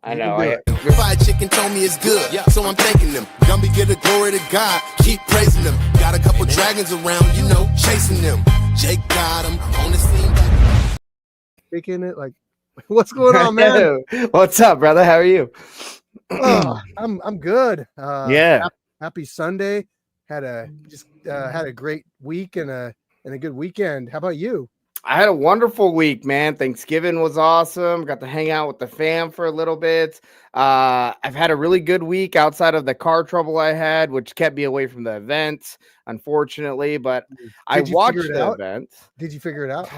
I You know. can do it. Firechicken told me it's good, so I'm thanking them. Gumby give the glory to God, keep praising them. Got a couple dragons around, chasing them. Jake got them on the scene. Kicking it, like, what's going on, man? What's up, brother? How are you? Oh, I'm good. Yeah. Happy Sunday. Had a great week and a good weekend. How about you? I had a wonderful week, man. Thanksgiving was awesome. Got to hang out with the fam for a little bit. I've had a really good week outside of the car trouble I had, which kept me away from the event, unfortunately. But I watched the event. Did you figure it out?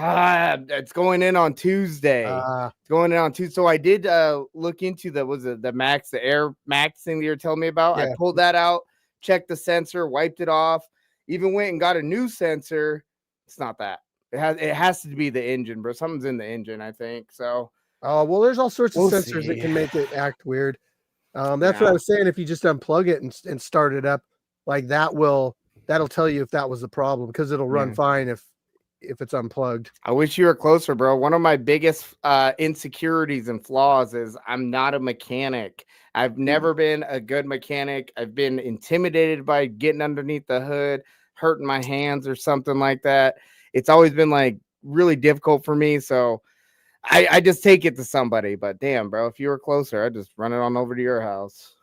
It's going in on Tuesday. It's going in on Tuesday. So I did look into the Air Max thing that you were telling me about. Yeah. I pulled that out, checked the sensor, wiped it off, even went and got a new sensor. It's not that. It has to be the engine, bro. Something's in the engine, I think. So, well, there's all sorts of We'll sensors that see. can make it act weird. That's Yeah. what I was saying. If you just unplug it and start it up, like that'll tell you if that was the problem, because it'll run fine if it's unplugged. I wish you were closer, bro. One of my biggest insecurities and flaws is I'm not a mechanic. I've never been a good mechanic. I've been intimidated by getting underneath the hood, hurting my hands or something like that. It's always been like really difficult for me. So I just take it to somebody. But damn, bro, if you were closer, I'd just run it on over to your house.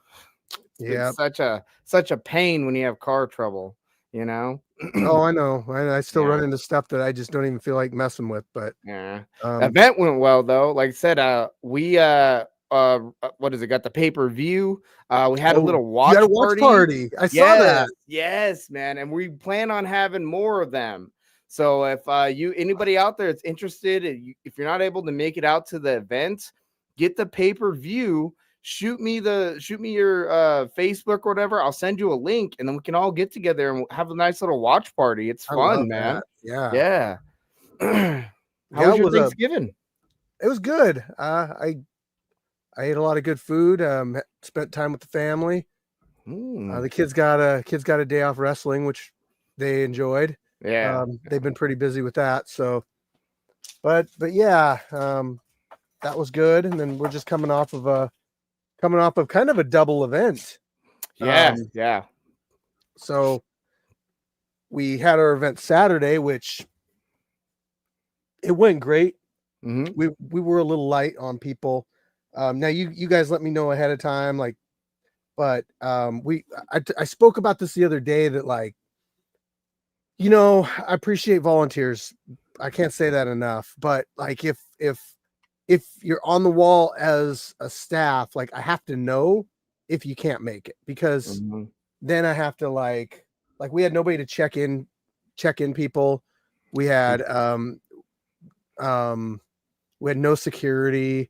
Yeah. It's such a pain when you have car trouble, Oh, I know. I still run Yeah. into stuff that I just don't even feel like messing with. But Yeah. Event went well though. Like I said, we what is it? Got the pay-per-view. We had a little watch party. I saw that. Yes, man. And we plan on having more of them. So if anybody out there that's interested, if you're not able to make it out to the event, get the pay-per-view. Shoot me your Facebook or whatever. I'll send you a link, and then we can all get together and have a nice little watch party. It's fun, man. That. Yeah. How was your Thanksgiving? It was good. I ate a lot of good food. Spent time with the family. The kids got a day off wrestling, which they enjoyed. Yeah. They've been pretty busy with that. So, but yeah, that was good. And then we're just coming off of kind of a double event. Yeah. So we had our event Saturday, which it went great. We were a little light on people. Now you guys let me know ahead of time, but I spoke about this the other day that I appreciate volunteers. I can't say that enough, but if you're on the wall as a staff, I have to know if you can't make it, because then I have to we had nobody to check in people. We had no security.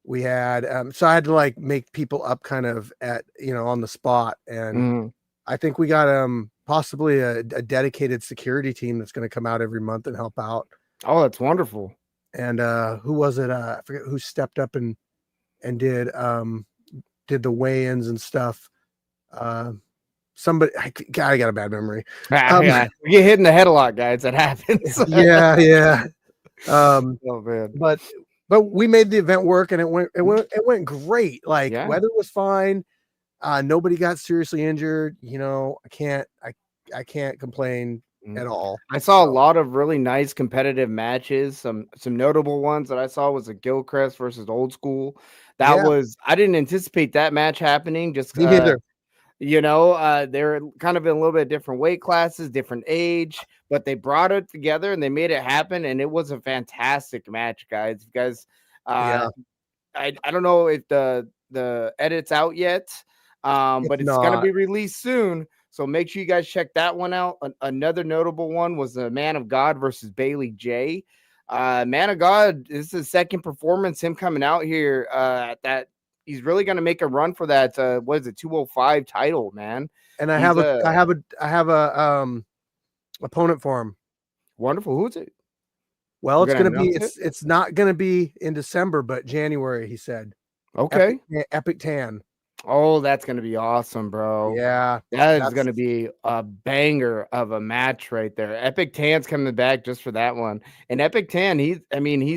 We had so I had to make people up kind of at on the spot, and I think we got possibly a dedicated security team that's going to come out every month and help out. Oh, that's wonderful. And who was it? I forget who stepped up and did the weigh-ins and stuff. Somebody, I got a bad memory. Yeah. We get hit in the head a lot, guys. That happens. Yeah. Oh man. But we made the event work, and it went great. Weather was fine. Nobody got seriously injured. I can't complain at all. I saw a lot of really nice competitive matches. Some notable ones that I saw was a Gilchrist versus Old School. I didn't anticipate that match happening. Just Me neither. They're kind of in a little bit different weight classes, different age, but they brought it together and they made it happen, and it was a fantastic match, guys. You guys, I don't know if the edit's out yet, but it's gonna be released soon. So make sure you guys check that one out. Another notable one was the Man of God versus Bailey J. Man of God, this is his second performance. Him coming out here that he's really going to make a run for that. What is it, 205 title, man? And I have a opponent for him. Wonderful. Who is it? Well, it's not going to be in December, but January, he said. Okay. Epic Tan. Oh, that's gonna be awesome, bro. Yeah, That is that's gonna be a banger of a match right there. Epic Tan's coming back just for that one. And Epic Tan, he's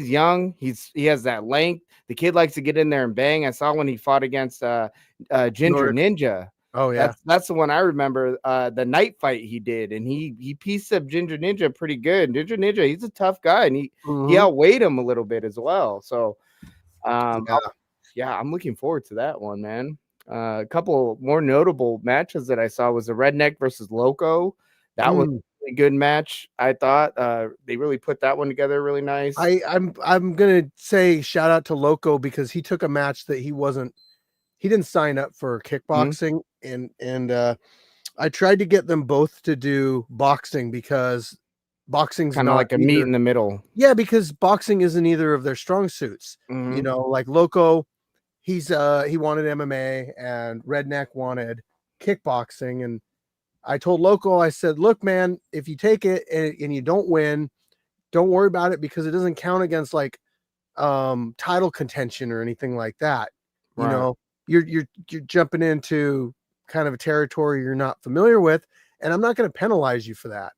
young. He has that length. The kid likes to get in there and bang. I saw when he fought against Ginger Nordic. Ninja. Oh yeah, That's the one I remember. The night fight he did, and he pieced up Ginger Ninja pretty good. Ginger Ninja, he's a tough guy, and he outweighed him a little bit as well. So yeah, I'm looking forward to that one, man. A couple more notable matches that I saw was the Redneck versus Loco. That was a really good match. I thought they really put that one together really nice. I'm gonna say shout out to Loco because he took a match that he didn't sign up for kickboxing, and I tried to get them both to do boxing because boxing's kind of like a meet in the middle. Yeah, because boxing isn't either of their strong suits. You know, like Loco, he wanted MMA and Redneck wanted kickboxing, and I told Loco, I said, look, man, if you take it and you don't win, don't worry about it because it doesn't count against like title contention or anything like that. You know, you're jumping into kind of a territory you're not familiar with, and I'm not going to penalize you for that.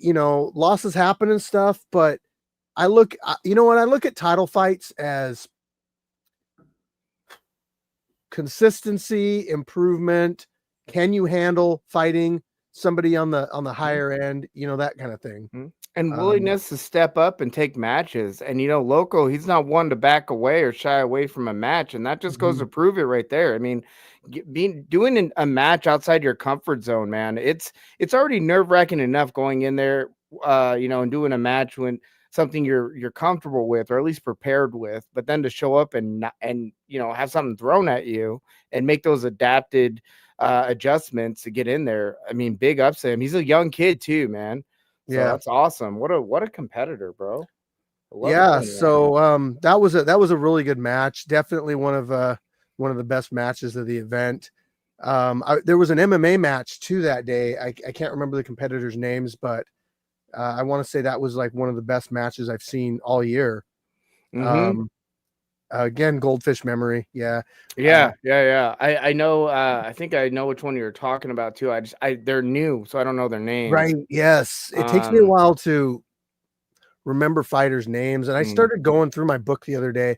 You know, losses happen and stuff, but I look at title fights as consistency, improvement. Can you handle fighting somebody on the higher end? You know, that kind of thing. And willingness to step up and take matches. And, you know, Loco, he's not one to back away or shy away from a match. And that just goes to prove it right there. I mean, doing a match outside your comfort zone, man, it's already nerve-wracking enough going in there, you know, and doing a match when something you're comfortable with or at least prepared with. But then to show up and you know, have something thrown at you and make those adapted adjustments to get in there. I mean, big ups to him. He's a young kid too, man. So yeah, that's awesome. What a competitor, bro. Yeah, so that was a really good match. Definitely one of the best matches of the event. There was an MMA match too that day. I can't remember the competitors' names, but I want to say that was like one of the best matches I've seen all year. Again, goldfish memory. Yeah. I know. I think I know which one you're talking about too. They're new, so I don't know their names. Right. Yes. It takes me a while to remember fighters' names, and I started going through my book the other day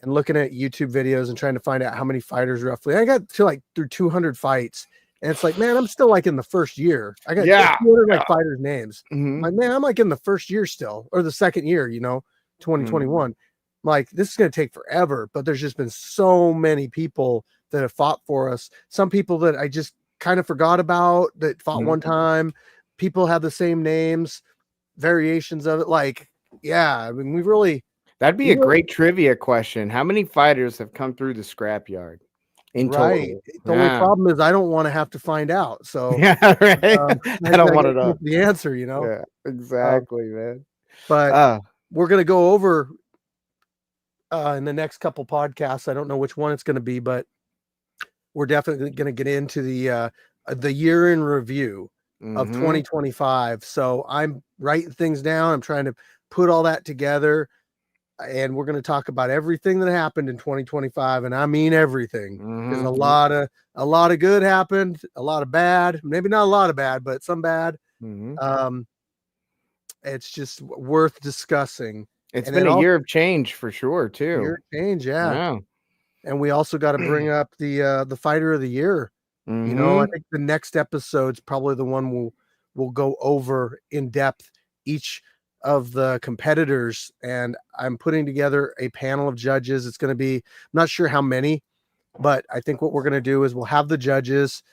and looking at YouTube videos and trying to find out how many fighters roughly. I got to like through 200 fights, and it's like, man, I'm still like in the first year. I got 200 like fighters' names. Like, man, I'm like in the first year still, or the second year, you know, 2021. Like, this is going to take forever, but there's just been so many people that have fought for us. Some people that I just kind of forgot about that fought one time. People have the same names, variations of it. Like, yeah, I mean, that'd be a great trivia question. How many fighters have come through the Scrapyard in total? The only problem is I don't want to have to find out. So yeah, right. I don't want to know the answer, you know? Yeah, exactly, man. But we're going to go over in the next couple podcasts. I don't know which one it's going to be, but we're definitely going to get into the year in review of 2025. So I'm writing things down. I'm trying to put all that together, and we're going to talk about everything that happened in 2025. And I mean, everything. There's a lot of good happened, a lot of bad, maybe not a lot of bad, but some bad. It's just worth discussing. It's been a year of change for sure too. Year of change. Yeah. And we also got to bring up the fighter of the year. You know, I think the next episode's probably the one we'll go over in depth each of the competitors, and I'm putting together a panel of judges. It's going to be, I'm not sure how many, but I think what we're going to do is we'll have the judges,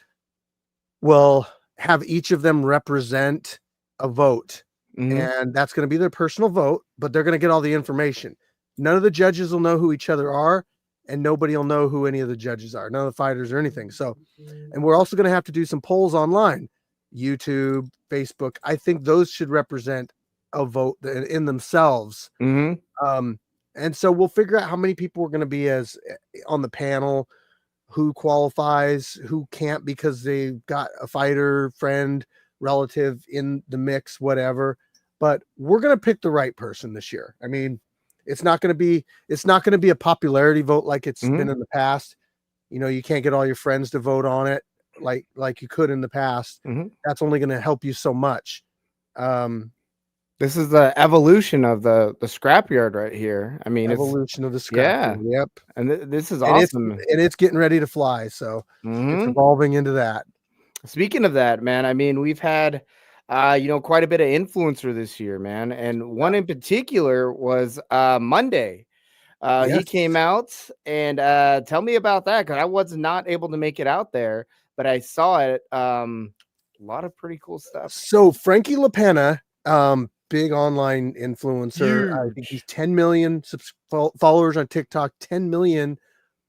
we'll have each of them represent a vote, and that's going to be their personal vote, but they're going to get all the information. None of the judges will know who each other are, and nobody will know who any of the judges are, none of the fighters or anything. So, and we're also going to have to do some polls online, YouTube, Facebook. I think those should represent a vote in themselves. And so we'll figure out how many people we're going to be as on the panel, who qualifies, who can't because they've got a fighter, friend, relative in the mix, whatever. But we're going to pick the right person this year. I mean, It's not going to be a popularity vote like it's Mhm. been in the past. You know, you can't get all your friends to vote on it like you could in the past. Mhm. That's only going to help you so much. This is the evolution of the scrapyard right here. I mean, Evolution of the yeah. scrapyard. Yep. and this is And awesome. it's getting ready to fly. So it's Mhm. evolving into that. Speaking of that, man, I mean, we've had, quite a bit of influencer this year, man, and one in particular was Monday. He Yes. came out and tell me about that because I was not able to make it out there, but I saw it. A lot of pretty cool stuff. So Frankie LaPenna, big online influencer. I think he's Huge. 10 million followers on TikTok, 10 million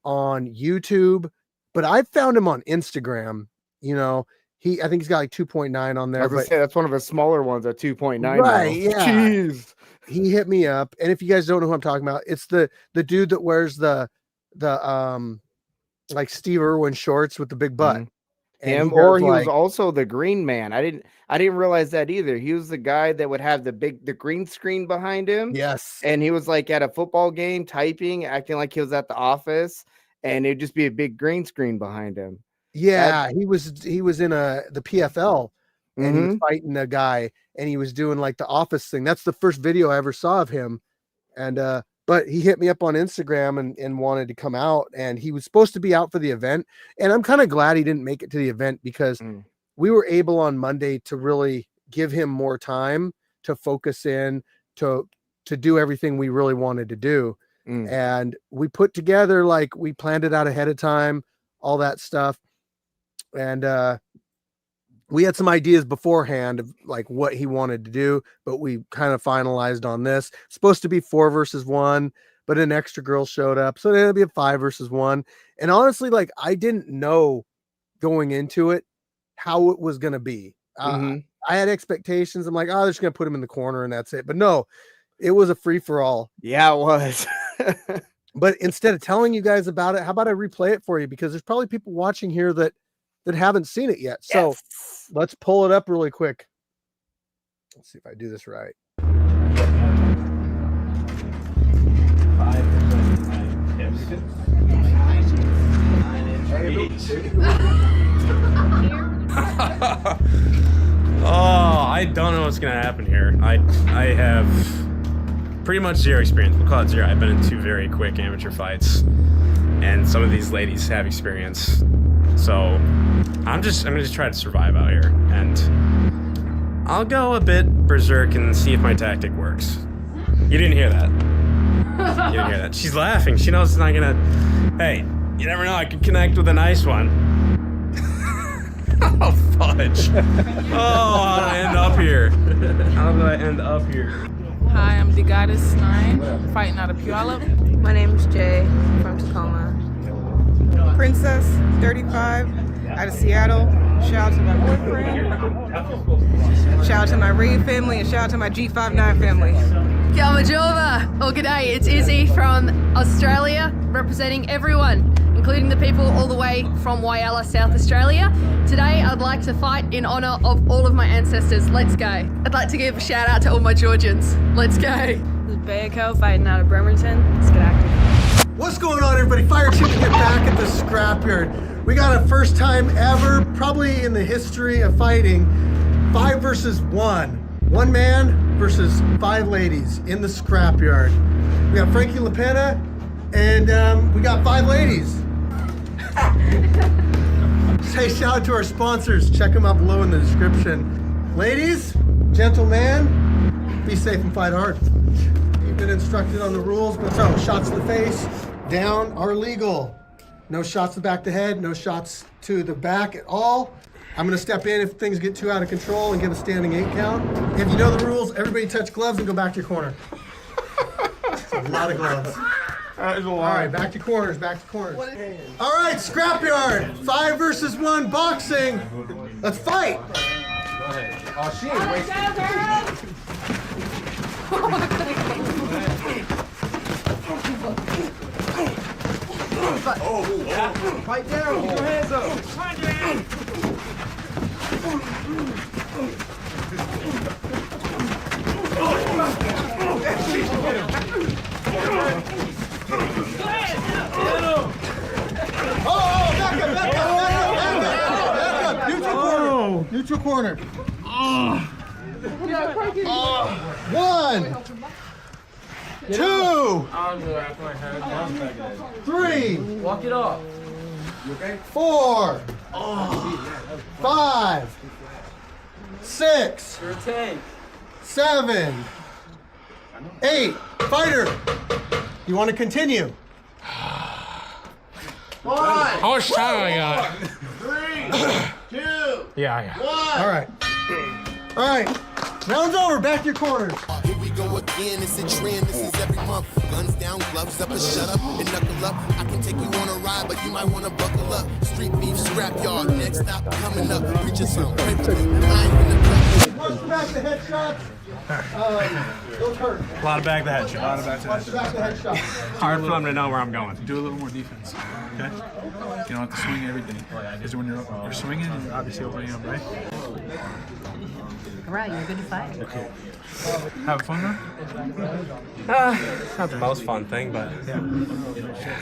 on YouTube, but I found him on Instagram. You know, I think he's got like 2.9 on I there, was gonna but say that's one of the smaller ones at 2.9 now. right, yeah. Jeez. He hit me up, and if you guys don't know who I'm talking about, it's the dude that wears the like Steve Irwin shorts with the big butt. Mhm. And Him, he or does, he was like, also the green man. I didn't realize that either. He was the guy that would have the green screen behind him. yes, And he was like at a football game typing, acting like he was at the office, and it'd just be a big green screen behind him. yeah, he was in the PFL, and he was Mhm. fighting a guy, and he was doing like the office thing. That's the first video I ever saw of him. And but he hit me up on Instagram and wanted to come out, and he was supposed to be out for the event. And I'm kind of glad he didn't make it to the event because Mm. we were able on Monday to really give him more time to focus in to do everything we really wanted to do. Mm. And we put together, like, we planned it out ahead of time, all that stuff. And we had some ideas beforehand of like what he wanted to do, but we kind of finalized on this. It's supposed to be 4 versus 1, but an extra girl showed up, so it'll be a 5 versus 1. And honestly, like, I didn't know going into it how it was going to be. Mhm. I had expectations. I'm like, oh, they're just going to put him in the corner and that's it. But no, it was a free for all. Yeah, it was. But instead of telling you guys about it, how about I replay it for you? Because there's probably people watching here that haven't seen it yet. So Yes. let's pull it up really quick. Let's see if I do this right. Oh, I don't know what's gonna happen here. I have pretty much zero experience. We'll call it zero. I've been in 2 very quick amateur fights, and some of these ladies have experience. So I'm gonna just try to survive out here, and I'll go a bit berserk and see if my tactic works. You didn't hear that. You didn't hear that. She's laughing. She knows it's not gonna. Hey, you never know. I could connect with a nice one. Oh, fudge. Oh, how did I end up here? How did I end up here? Hi, I'm the Goddess 9, fighting out of Puyallup. My name's Jay from Tacoma. Princess 35 out of Seattle. Shout out to my boyfriend. Shout out to my Reed family and shout out to my G59 family. Yamajova! Oh, g'day, it's Izzy from Australia, representing everyone, including the people all the way from Whyalla, South Australia. Today, I'd like to fight in honor of all of my ancestors. Let's go. I'd like to give a shout out to all my Georgians. Let's go. This is Bayako fighting out of Bremerton. Let's get active. What's going on, everybody? Firechicken here, back at the Scrapyard. We got a first time ever, probably in the history of fighting, 5 versus 1. 1 man versus 5 ladies in the Scrapyard. We got Frankie LaPenna, and we got 5 ladies. Say shout out to our sponsors. Check them out below in the description. Ladies, gentlemen, be safe and fight hard. You've been instructed on the rules, but so shots to the face, down are legal. No shots to the back of the head, no shots to the back at all. I'm gonna step in if things get too out of control and give a standing 8 count. If you know the rules, everybody touch gloves and go back to your corner. That's a lot of gloves. All right, back to corners, back to corners. All right, Scrapyard, 5 versus 1 boxing. Let's fight. Oh, she ain't wasting. Fight down, keep your hands up. Neutral corner. 1, 2, 3. Walk it off. 4, 5, 6, 7, 8. Fighter, you want to continue? How much time I got? 3, 2, Yeah. 1. All right. All right. Round's over. Back to your corners. Here we go again, it's a trend, this is every month. Guns down, gloves up, and shut up, and knuckle up. I can take you on a ride, but you might want to buckle up. Street beef, scrapyard, next stop coming up. Preaching some, pray for me, I ain't gonna play. Watch the back of the headshots. Those hurt. A lot of back the headshot. Watch the back of the headshots. Hard for them to know where I'm going. Do a little more defense, okay? You don't have to swing everything. Because when you're swinging, you're obviously opening up, right? Right, you're good to fight. Okay. Have fun now? It's not the most fun thing, but yeah.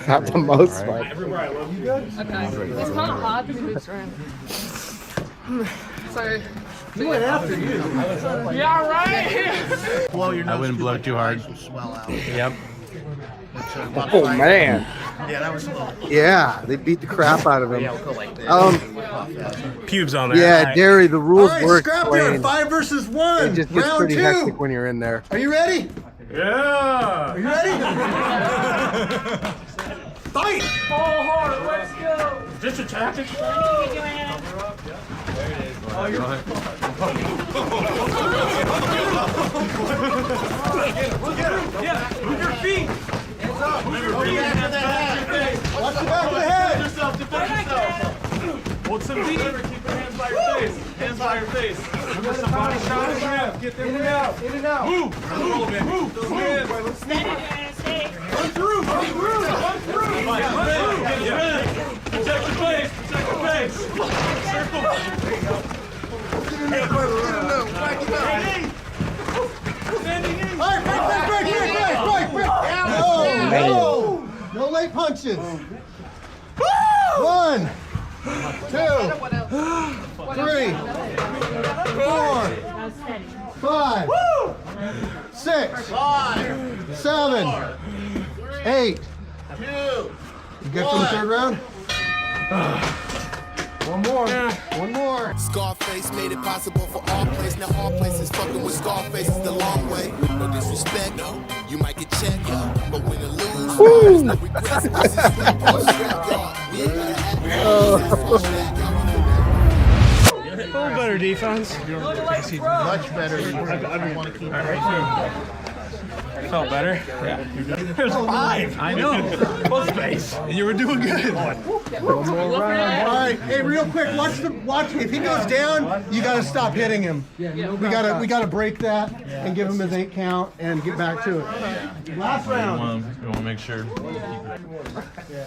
Not the most fun. Okay. It's kind of hard to do this round. So. He went after you. Yeah, right. Blow your nose. I wouldn't blow too hard. Yep. Oh man. Yeah, that was a little. Yeah, they beat the crap out of him. Pubes on there. Yeah, Derry, the rules All were right, Scrapyard, explained. 5 versus 1. It just gets Round pretty 2. hectic when you're in there. Are you ready? Yeah. Are you ready? Fight! Fall hard. Let's go. Just a tactic. Yeah, move your feet. Move your feet. Watch the back of the head. Defend yourself. Hold some deep. Keep your hands by your face. Hands by your face. Remember some body shots. Get them in and out. In and out. Move. Move. Move. Run through. Run through. Run through. Protect your face. Protect your face. Circle. Standing in. All right, break. No late punches. 1, 2, 3, 4, 5, 6, 7, 8. You get to the third round? One more. Scarface made it possible for all places. Now all places fucking with Scarface is the long way. No disrespect, no. You might get checked, but when you lose, there's no regrets. This is Scrapyard. We ain't gotta act. A little better defense. Much better. Felt better. Yeah. There's 5. I know. Full space. And you were doing good. One more round. All right, hey, real quick, watch. If he goes down, you got to stop hitting him. We gotta break that and give him his 8 count and get back to it. Last round. You want to make sure.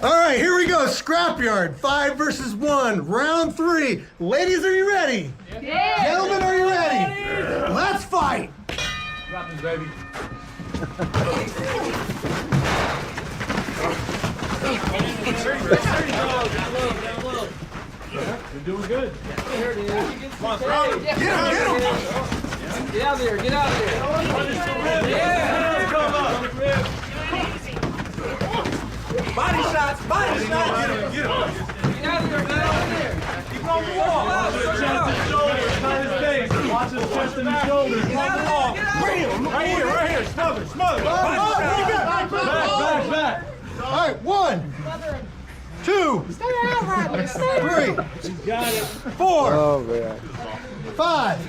All right, here we go. Scrapyard, 5 versus 1, round 3. Ladies, are you ready? Yeah. Gentlemen, are you ready? Let's fight. Baby. You're doing good. Here it is. Come on, throw it. Get him. Get out of there. Get out of there. Yeah. Come on. Body shots. Get him. Get out of there. Get out of there. Keep on the wall. Chest and shoulders. Not his face. Watch his chest and his shoulders. On the wall. Bring him. Right here. Smother. Back. All right, 1, 2, 3, 4, 5,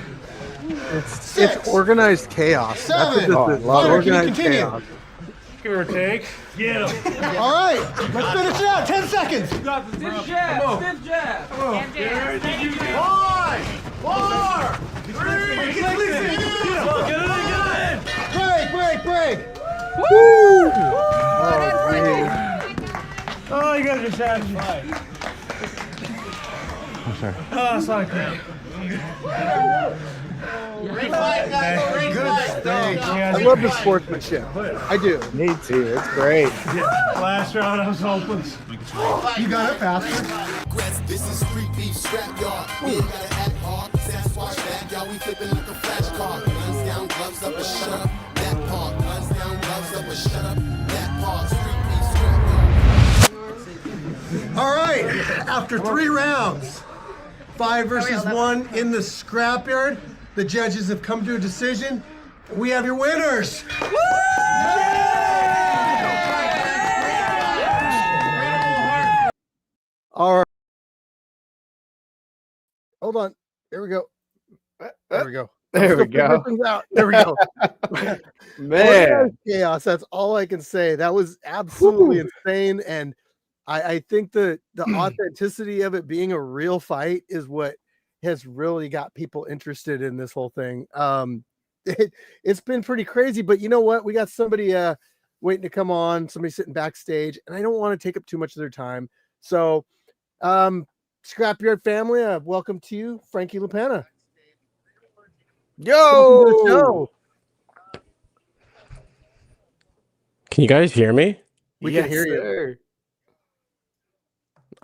It's organized chaos. 7. Organized Continue. chaos. Give or take. Get him. All right, let's finish it out. 10 seconds. Stiff jab. 5, 4, 3. Break. Woo! Oh, you guys are satisfied. Oh, it's not great. I love the sportsmanship. I do. Me too. It's great. Last round, I was hoping. You got it faster. This is street beef scrapyard. We ain't gotta act hard. Sasquatch backyard, we flipping like a flashcard. Guns down, gloves up, and shut up. That part. Guns down, gloves up, and shut up. That part. Street beef scrapyard. All right, after 3 rounds, 5 versus 1 in the scrapyard, the judges have come to a decision. We have your winners. All right. Hold on. There we go. There we go. There we go. There we go. Man. Chaos. That's all I can say. That was absolutely insane. And I think the authenticity of it being a real fight is what has really got people interested in this whole thing. It's been pretty crazy, but you know what? We got somebody waiting to come on, somebody sitting backstage, and I don't want to take up too much of their time. So, Scrapyard family, welcome to you, Frankie LaPenna. Yo! Can you guys hear me? We can hear you.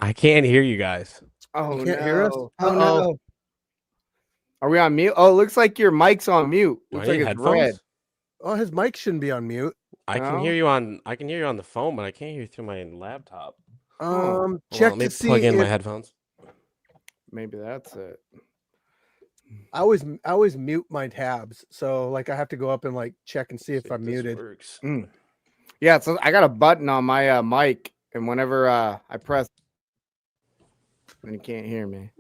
I can't hear you guys. Oh, you can't hear us? Oh, no. Are we on mute? Oh, it looks like your mic's on mute. Looks like it's red. Oh, his mic shouldn't be on mute. I can hear you on the phone, but I can't hear you through my laptop. Check let me to see plug in my if- headphones. Maybe that's it. I always mute my tabs, so like I have to go up and like check and see if I'm muted. Yeah, so I got a button on my mic, and whenever I press, and you can't hear me.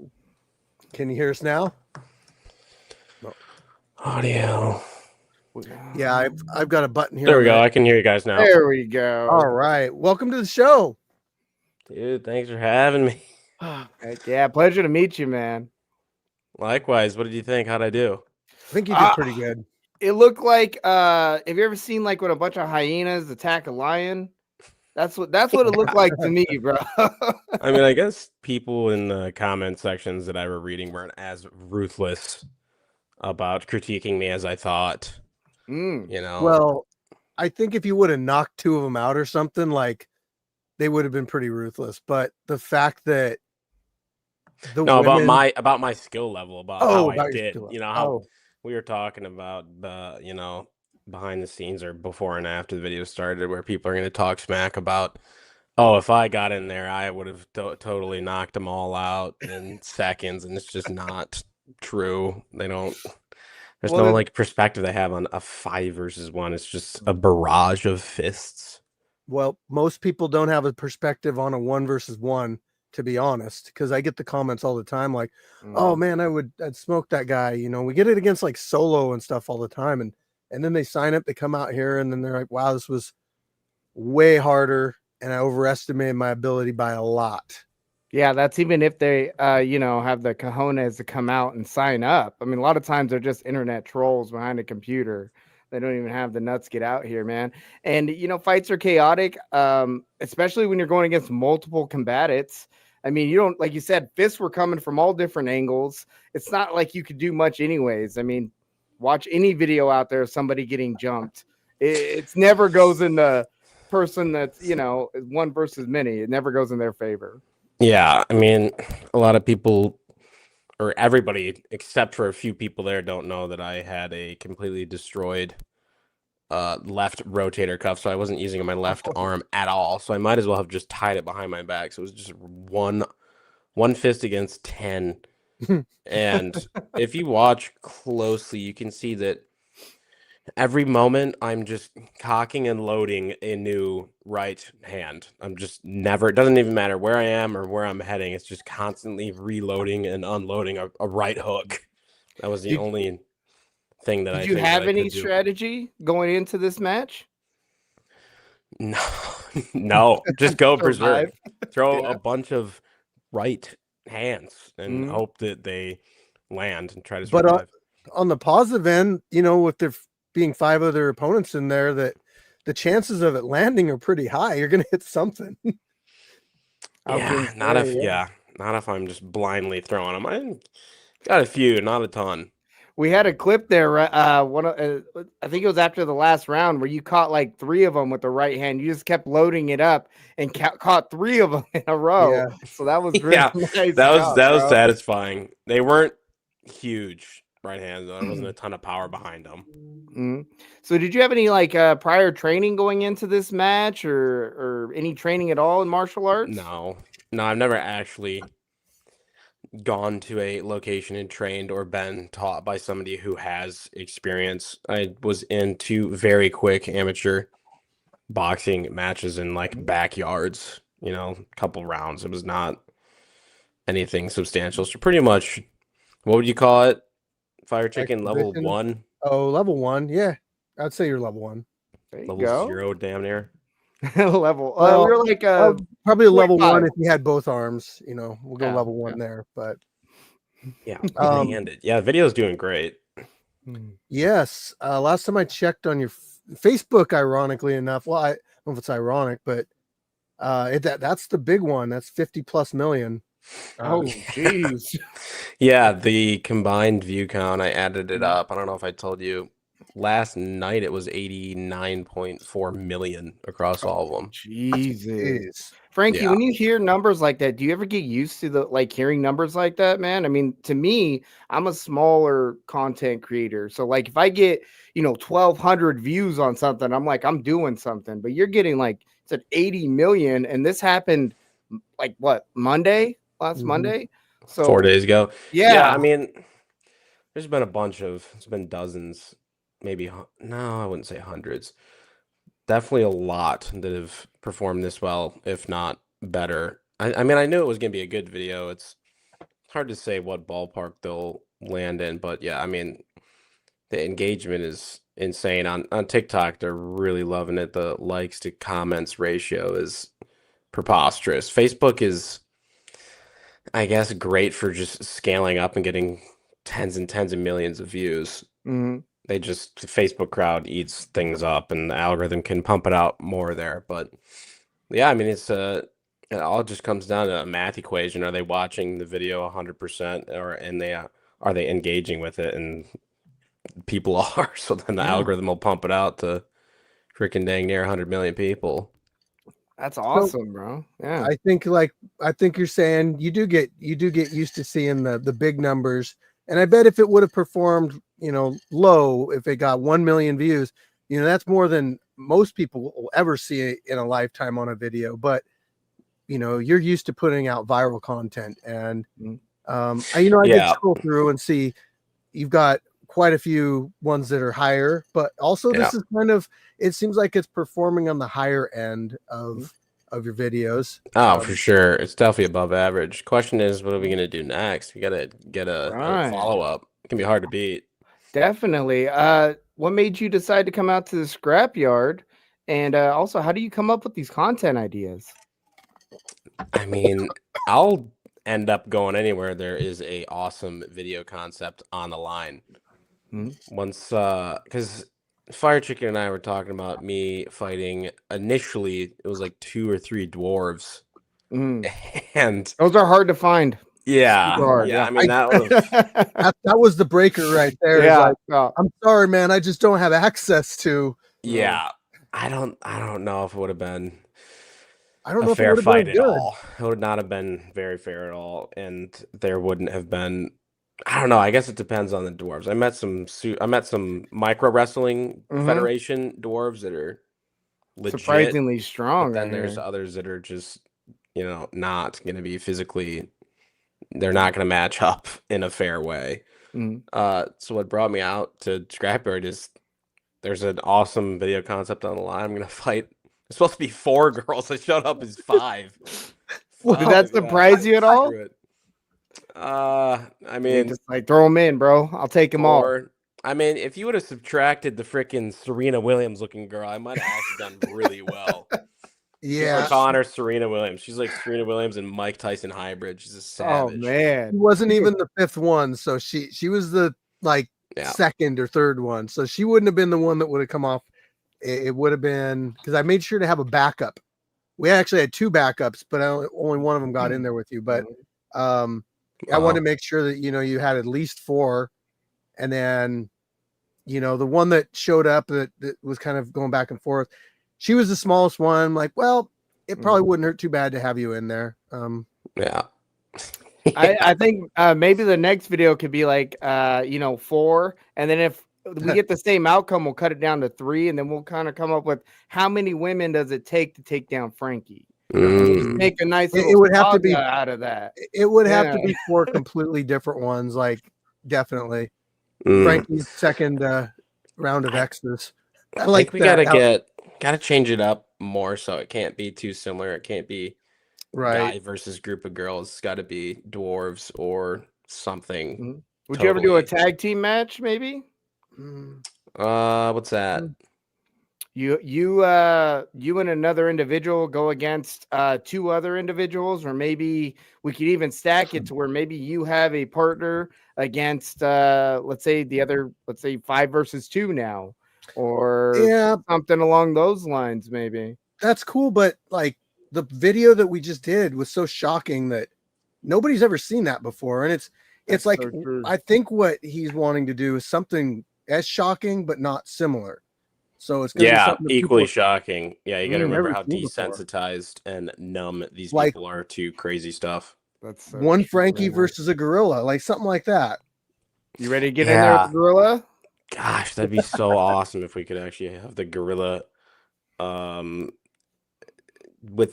Can you hear us now? No. Audio. Yeah, I've got a button here. There we go. I can hear you guys now. There we go. All right, welcome to the show, dude. Thanks for having me. Heck yeah, pleasure to meet you, man. Likewise. What did you think? How'd I do? I think you did pretty good. It looked like have you ever seen like when a bunch of hyenas attack a lion? That's what it looked like to me, bro. I mean, I guess people in the comment sections that I were reading weren't as ruthless about critiquing me as I thought. You know. Well, I think if you would have knocked 2 of them out or something, like they would have been pretty ruthless. But the fact that about my skill level, about how I did, you know, how we were talking about the, you know, behind the scenes or before and after the video started, where people are going to talk smack about, oh, if I got in there, I would have totally knocked them all out in seconds, and it's just not true. They don't. There's no like perspective they have on a 5 versus 1. It's just a barrage of fists. Well, most people don't have a perspective on a 1 versus 1. To be honest, because I get the comments all the time like, oh man, I'd smoke that guy. You know, we get it against like Solo and stuff all the time. And then they sign up, they come out here and then they're like, wow, this was way harder. And I overestimated my ability by a lot. Yeah, that's even if they, you know, have the cojones to come out and sign up. I mean, a lot of times they're just internet trolls behind a computer. They don't even have the nuts get out here, man. And, you know, fights are chaotic, especially when you're going against multiple combatants. I mean, you don't, like you said, fists were coming from all different angles. It's not like you could do much anyways. I mean, watch any video out there of somebody getting jumped. It never goes in the person that's, you know, 1 versus many. It never goes in their favor. Yeah, I mean, a lot of people, or everybody except for a few people there, don't know that I had a completely destroyed left rotator cuff, so I wasn't using my left arm at all. So I might as well have just tied it behind my back. So it was just one fist against 10. And if you watch closely, you can see that every moment I'm just cocking and loading a new right hand. I'm just never, it doesn't even matter where I am or where I'm heading. It's just constantly reloading and unloading a right hook. That was the only thing that I did you have any strategy going into this match? No, just go berserk. Throw a bunch of right hands and hope that they land and try to survive. But on the positive end, you know, with there being 5 other opponents in there, that the chances of it landing are pretty high. You're going to hit something. Not if I'm just blindly throwing them. I got a few, not a ton. We had a clip there. I think it was after the last round where you caught like 3 of them with the right hand. You just kept loading it up and caught 3 of them in a row. Yeah. So that was really nice. That was bro. satisfying. They weren't huge right hands. There wasn't a ton of power behind them. Mm-hmm. So did you have any like prior training going into this match or any training at all in martial arts? No, I've never actually gone to a location and trained or been taught by somebody who has experience. I was in 2 very quick amateur boxing matches in like backyards, a couple rounds. It was not anything substantial. So pretty much, what would you call it? Firechicken level 1? Oh, level 1. Yeah. I'd say you're level 1. There you level go. 0, damn near. Level. Well, we're like probably a level 45. 1 if you had both arms. We'll go Yeah, level 1 there. But Yeah, handed. Yeah, the video's doing great. yes, last time I checked on your Facebook, ironically enough, well, I don't know if it's ironic, but that's the big one. That's 50+ million. Oh, jeez. Yeah, the combined view count, I added it up. I don't know if I told you. Last night it was 89.4 million across all of them. Jesus. Frankie, Yeah. when you hear numbers like that, do you ever get used to hearing numbers like that, man? I mean, to me, I'm a smaller content creator. So like if I get, 1,200 views on something, I'm like, I'm doing something. But you're getting like it's at 80 million, and this happened like what, Monday? Last Monday? So 4 days ago. Yeah. I mean, it's been dozens, maybe, no, I wouldn't say hundreds. Definitely a lot that have performed this well, if not better. I mean, I knew it was going to be a good video. It's hard to say what ballpark they'll land in, but yeah, I mean, the engagement is insane. On TikTok, they're really loving it. The likes to comments ratio is preposterous. Facebook is, I guess, great for just scaling up and getting tens and tens of millions of views. Mhm. The Facebook crowd eats things up, and the algorithm can pump it out more there. But yeah, I mean, it all just comes down to a math equation. Are they watching the video 100%, are they engaging with it? And people are. So then the algorithm will pump it out to freaking dang near 100 million people. That's awesome, bro. Yeah. I think you're saying you do get used to seeing the big numbers. And I bet if it would have performed, low, if it got 1 million views, that's more than most people will ever see in a lifetime on a video. But, you're used to putting out viral content. And, I did scroll through and see you've got quite a few ones that are higher, but also this is kind of, it seems like it's performing on the higher end of your videos. Oh, for sure. It's definitely above average. Question is, what are we going to do next? We got to get a follow-up. It can be hard to beat. Definitely. What made you decide to come out to the Scrapyard? And also, how do you come up with these content ideas? I mean, I'll end up going anywhere there is a awesome video concept on the line. Once, because Firechicken and I were talking about me fighting, initially, it was like 2 or 3 dwarves. And those are hard to find. Yeah. Hard. Yeah. I mean, that was the breaker right there. Yeah. Like, I'm sorry, man. I just don't have access to. Yeah. I don't know if it would have been a fair fight at all. It would not have been very fair at all. And there wouldn't have been, I don't know. I guess it depends on the dwarves. I met some micro wrestling federation dwarves that are legit, surprisingly strong. But then there's others that are just, not going to be physically, they're not going to match up in a fair way. So what brought me out to Scrapyard is there's an awesome video concept on the line. I'm going to fight. It's supposed to be 4 girls. I showed up as 5. Did that surprise you at all? I mean, just like throw them in, bro. I'll take them all. I mean, if you would have subtracted the freaking Serena Williams looking girl, I might have actually done really well. Yeah, we're calling her Serena Williams. She's like Serena Williams and Mike Tyson hybrid. She's a savage. Oh man, she wasn't even the 5th one, so she was the second or third one. So she wouldn't have been the one that would have come off. It would have been, because I made sure to have a backup. We actually had 2 backups, but only one of them got in there with you. But I wanted to make sure that you had at least 4. And then, you know, the one that showed up that was kind of going back and forth, she was the smallest one. I'm like, well, it probably wouldn't hurt too bad to have you in there. Yeah. I think maybe the next video could be like, you know, 4. And then if we get the same outcome, we'll cut it down to 3. And then we'll kind of come up with how many women does it take to take down Frankie? Just make a nice little it would have to be out of that. It would have to be 4 completely different ones. Like, definitely. Frankie's second round of X's. I like we gotta change it up more, so it can't be too similar. It can't be guy versus group of girls. It's got to be dwarves or something. Would you ever do a tag team match? Maybe. What's that? You and another individual go against 2 other individuals, or maybe we could even stack it to where maybe you have a partner against let's say 5 versus 2 now, or something along those lines. Maybe that's cool, but like the video that we just did was so shocking that nobody's ever seen that before, and it's like so I think what he's wanting to do is something as shocking but not similar. So it's equally shocking. Yeah, you got to remember how desensitized and numb these people are to crazy stuff. That's one Frankie versus a gorilla, like something like that. You ready to get in there with the gorilla? Gosh, that'd be so awesome if we could actually have the gorilla.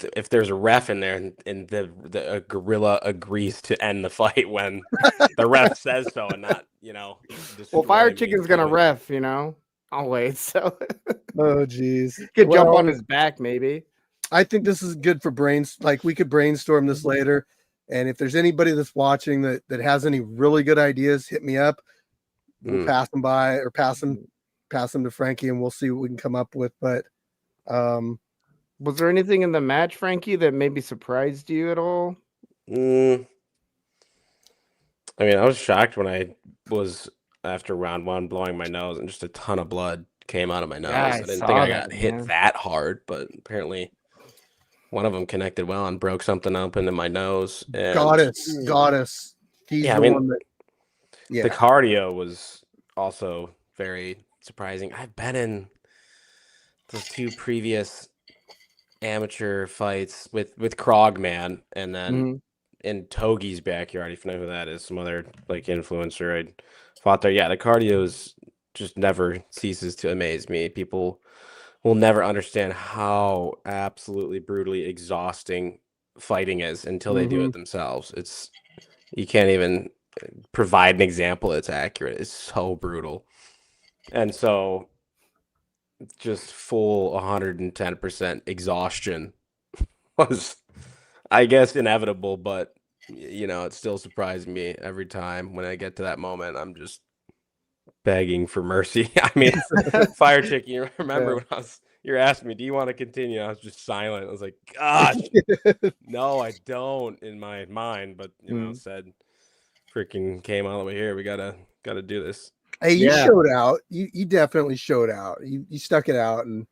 If there's a ref in there and the gorilla agrees to end the fight when the ref says so, and not Well, Firechicken's gonna ref, always. So oh geez, could jump on his back maybe. I think this is good for brains. Like we could brainstorm this later, and if there's anybody that's watching that has any really good ideas, hit me up. We'll pass them by or pass them to Frankie, and we'll see what we can come up with. But was there anything in the match, Frankie, that maybe surprised you at all? I mean, I was shocked when I was after round 1 blowing my nose and just a ton of blood came out of my nose. I didn't think I got hit that hard, but apparently one of them connected well and broke something up into my nose. And Goddess. He's the cardio was also very surprising. I've been in those 2 previous amateur fights with Krogman, and then in Togi's backyard, if you know who that is, some other like influencer I fought there. Yeah, the cardio is just never ceases to amaze me. People will never understand how absolutely brutally exhausting fighting is until they do it themselves. You can't even provide an example that's accurate. It's so brutal. And so just full 110% exhaustion was, I guess, inevitable, but it still surprised me every time when I get to that moment. I'm just begging for mercy. I mean, Firechicken, you remember when you're asking me, do you want to continue? I was just silent. I was like, gosh, no, I don't in my mind, but said freaking came all the way here. We gotta do this. Hey, you showed out. You definitely showed out. You stuck it out and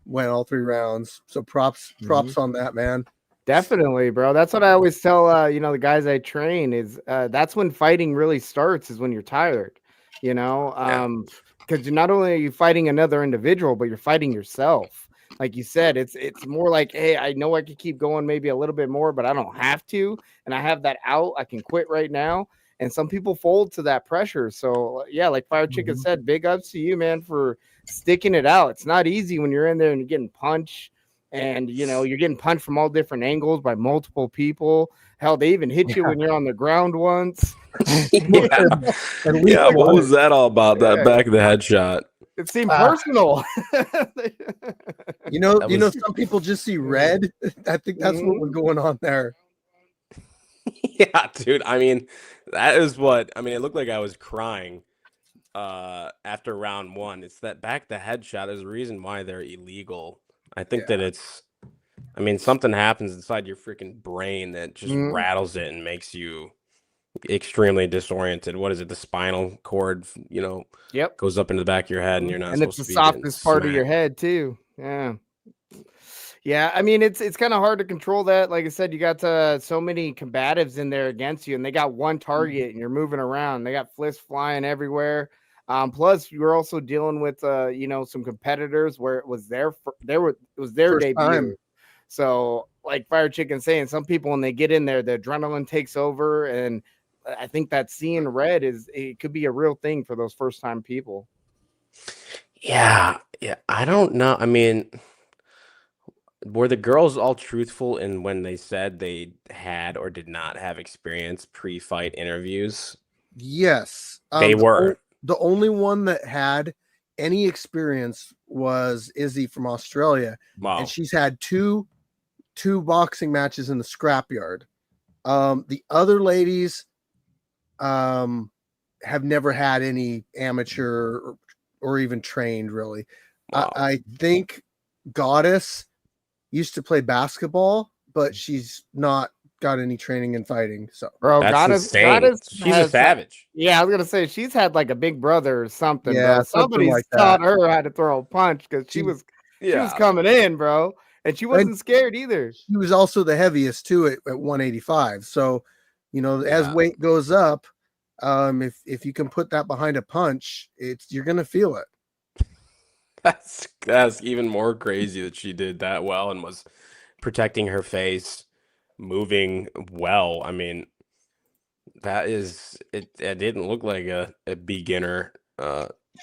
went all 3 rounds. So props on that, man. Definitely, bro. That's what I always tell the guys I train is that's when fighting really starts, is when you're tired. Because not only are you fighting another individual, but you're fighting yourself. Like you said, it's more like, hey, I know I could keep going maybe a little bit more, but I don't have to, and I have that out. I can quit right now. And some people fold to that pressure. So yeah, like Firechicken said, big ups to you, man, for sticking it out. It's not easy when you're in there and you're getting punched, and you're getting punched from all different angles by multiple people. Hell, they even hit you when you're on the ground once. What was that all about? That back of the head shot. It seemed personal. Some people just see red. I think that's what was going on there. Yeah, dude. I mean, that is what I mean. It looked like I was crying after round 1. It's that back the head shot is the reason why they're illegal. I think that something happens inside your freaking brain that just rattles it and makes you extremely disoriented. What is it? The spinal cord, goes up into the back of your head, and you're not. And it's the softest part of your head too. Yeah. Yeah, I mean, it's kind of hard to control that. Like I said, you got so many combatives in there against you, and they got one target, and you're moving around. They got flips flying everywhere. Plus, you were also dealing with some competitors where it was it was their First debut. time. So, like Firechicken saying, some people when they get in there, the adrenaline takes over, and I think that seeing red it could be a real thing for those first time people. Yeah, I don't know. I mean, were the girls all truthful in when they said they had or did not have experience pre-fight interviews? Yes, They were. The only one that had any experience was Izzy from Australia, Wow. and she's had two boxing matches in the Scrapyard. The other ladies have never had any amateur or even trained really. Wow. I think Goddess used to play basketball, but she's not got any training in fighting. So, bro, That's insane. She's a savage. Yeah, I was gonna say she's had like a big brother or something, Yeah, bro. something Somebody's like that. taught her how to throw a punch because she was coming in, bro, and she wasn't scared either. She was also the heaviest too at 185. So, as weight goes up, if you can put that behind a punch, you're gonna feel it. That's even more crazy that she did that well and was protecting her face, moving well. I mean, that is it didn't look like a beginner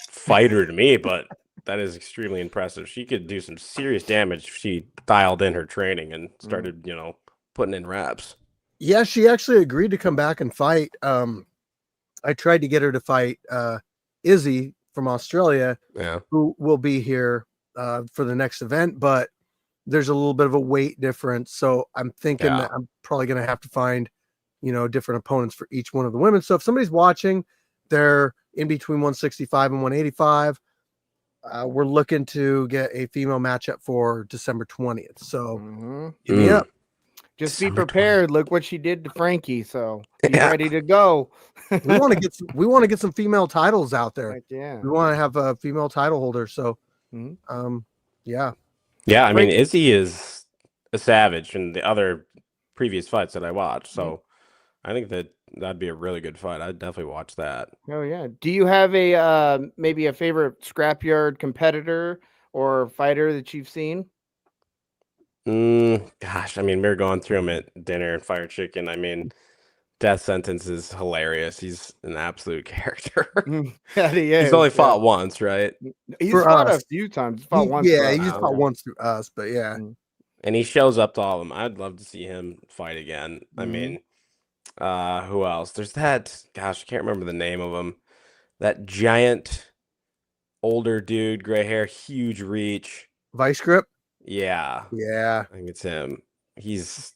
fighter to me, but that is extremely impressive. She could do some serious damage if she dialed in her training and started, putting in reps. Yeah, she actually agreed to come back and fight. I tried to get her to fight Izzy from Australia, who will be here for the next event, but there's a little bit of a weight difference. So I'm thinking that I'm probably going to have to find, different opponents for each one of the women. So if somebody's watching, they're in between 165 and 185. We're looking to get a female matchup for December 20th. So hit me up. Just be prepared. Look what she did to Frankie. So be ready to go. we want to get some female titles out there. Heck yeah. We want to have a female title holder. So, yeah. Yeah, I mean, Izzy is a savage in the other previous fights that I watched. So I think that'd be a really good fight. I'd definitely watch that. Oh yeah. Do you have maybe a favorite Scrapyard competitor or fighter that you've seen? Gosh, I mean, we were going through him at dinner and Firechicken. I mean, Death Sentence is hilarious. He's an absolute character. Yeah, he is. He's only fought once, right? He's fought a few times. He's fought once. Yeah, he's fought once through us, but yeah. And he shows up to all of them. I'd love to see him fight again. I mean, who else? There's that, gosh, I can't remember the name of him. That giant older dude, gray hair, huge reach. Vice grip? Yeah. Yeah. I think it's him. He's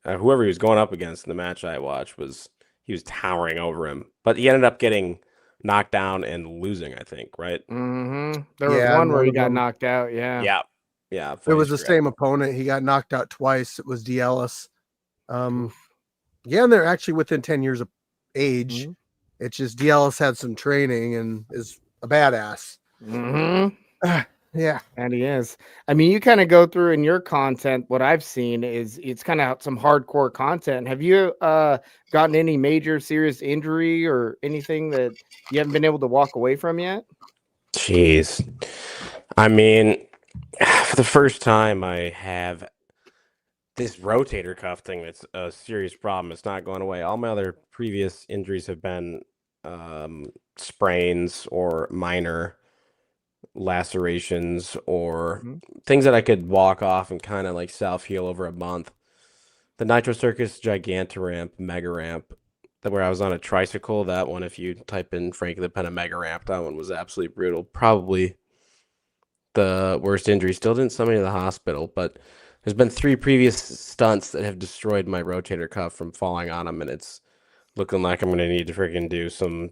whoever he was going up against in the match I watched he was towering over him. But he ended up getting knocked down and losing, I think, right? There was one where he got knocked out, Yeah. It was the same opponent. He got knocked out twice. It was D. Ellis. And they're actually within 10 years of age. It's just D. Ellis had some training and is a badass. Yeah. And he is. I mean, you kind of go through in your content. What I've seen is it's kind of some hardcore content. Have you gotten any major serious injury or anything that you haven't been able to walk away from yet? Jeez. I mean, for the first time, I have this rotator cuff thing that's a serious problem. It's not going away. All my other previous injuries have been sprains or minor lacerations or things that I could walk off and kind of like self-heal over a month. The Nitro Circus Gigantoramp Mega Ramp, where I was on a tricycle, that one, if you type in Frankie LaPenna Mega Ramp, that one was absolutely brutal. Probably the worst injury. Still didn't send me to the hospital, but there's been 3 previous stunts that have destroyed my rotator cuff from falling on them, and it's looking like I'm going to need to freaking do some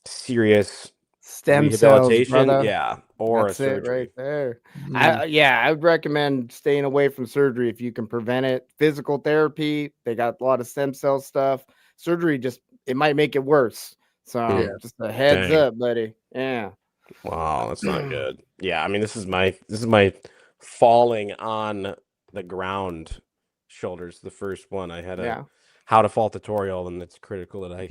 serious stem cells, brother. Yeah, or that's a surgery. it right there. I would recommend staying away from surgery if you can prevent it. Physical therapy, they got a lot of stem cell stuff. Surgery it might make it worse. So just a heads up, buddy. Yeah. Wow, that's not good. Yeah, I mean, this is my falling on the ground shoulders. The first one I had a how to fall tutorial, and it's critical that I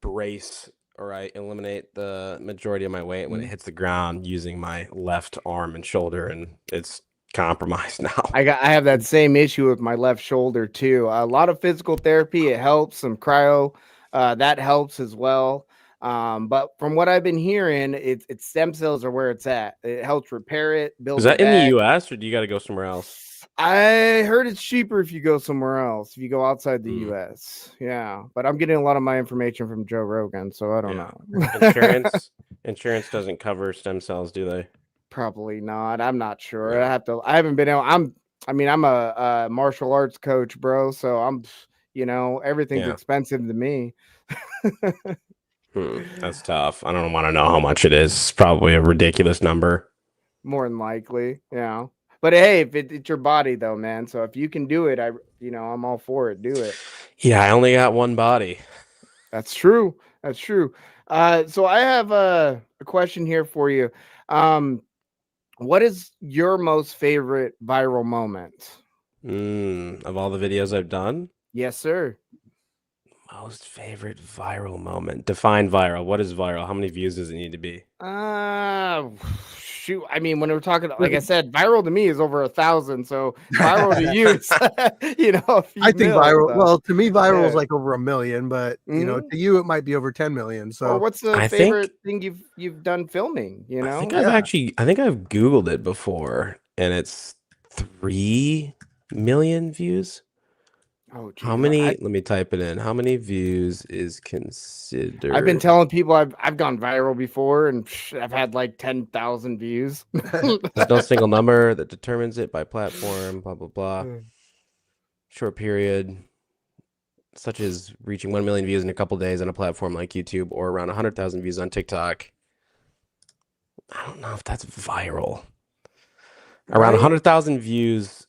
brace or I eliminate the majority of my weight when it hits the ground using my left arm and shoulder, and it's compromised now. I have that same issue with my left shoulder too. A lot of physical therapy, it helps. Some cryo, that helps as well. But from what I've been hearing, it's stem cells are where it's at. It helps repair it, build. Is that in the U.S. or do you got to go somewhere else? I heard it's cheaper if you go somewhere else. If you go outside the U.S., yeah. But I'm getting a lot of my information from Joe Rogan, so I don't know. Insurance doesn't cover stem cells, do they? Probably not. I'm not sure. I haven't been able. I'm a martial arts coach, bro. So I'm, everything's expensive to me. That's tough. I don't want to know how much it is. It's probably a ridiculous number. More than likely, yeah. But hey, if it's your body though, man. So if you can do it, I'm all for it. Do it. Yeah, I only got one body. That's true. That's true. So I have a question here for you. What is your most favorite viral moment? Of all the videos I've done? Yes, sir. Most favorite viral moment. Define viral. What is viral? How many views does it need to be? Shoot. I mean, when we're talking, like I said, viral to me is over 1,000. So viral to you, I think viral. So. Well, to me, viral is like over 1 million, but to you, it might be over 10 million. So, what's the favorite thing you've done filming? I think I've Googled it before, and it's 3 million views. Oh, geez. How many? Let me type it in. How many views is considered? I've been telling people I've gone viral before, and I've had like 10,000 views. There's no single number that determines it by platform. Blah blah blah. Short period, such as reaching 1 million views in a couple days on a platform like YouTube, or around 100,000 views on TikTok. I don't know if that's viral. Around 100,000 views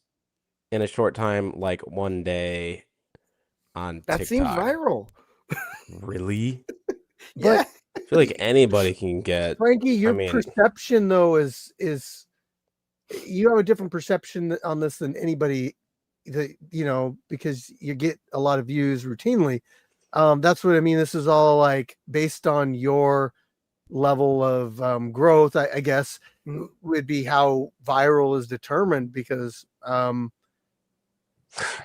in a short time, like one day on TikTok. That seems viral. Really? Yeah. I feel like anybody can get. Frankie, your perception though is you have a different perception on this than anybody that because you get a lot of views routinely. That's what I mean. This is all like based on your level of growth, I guess, would be how viral is determined because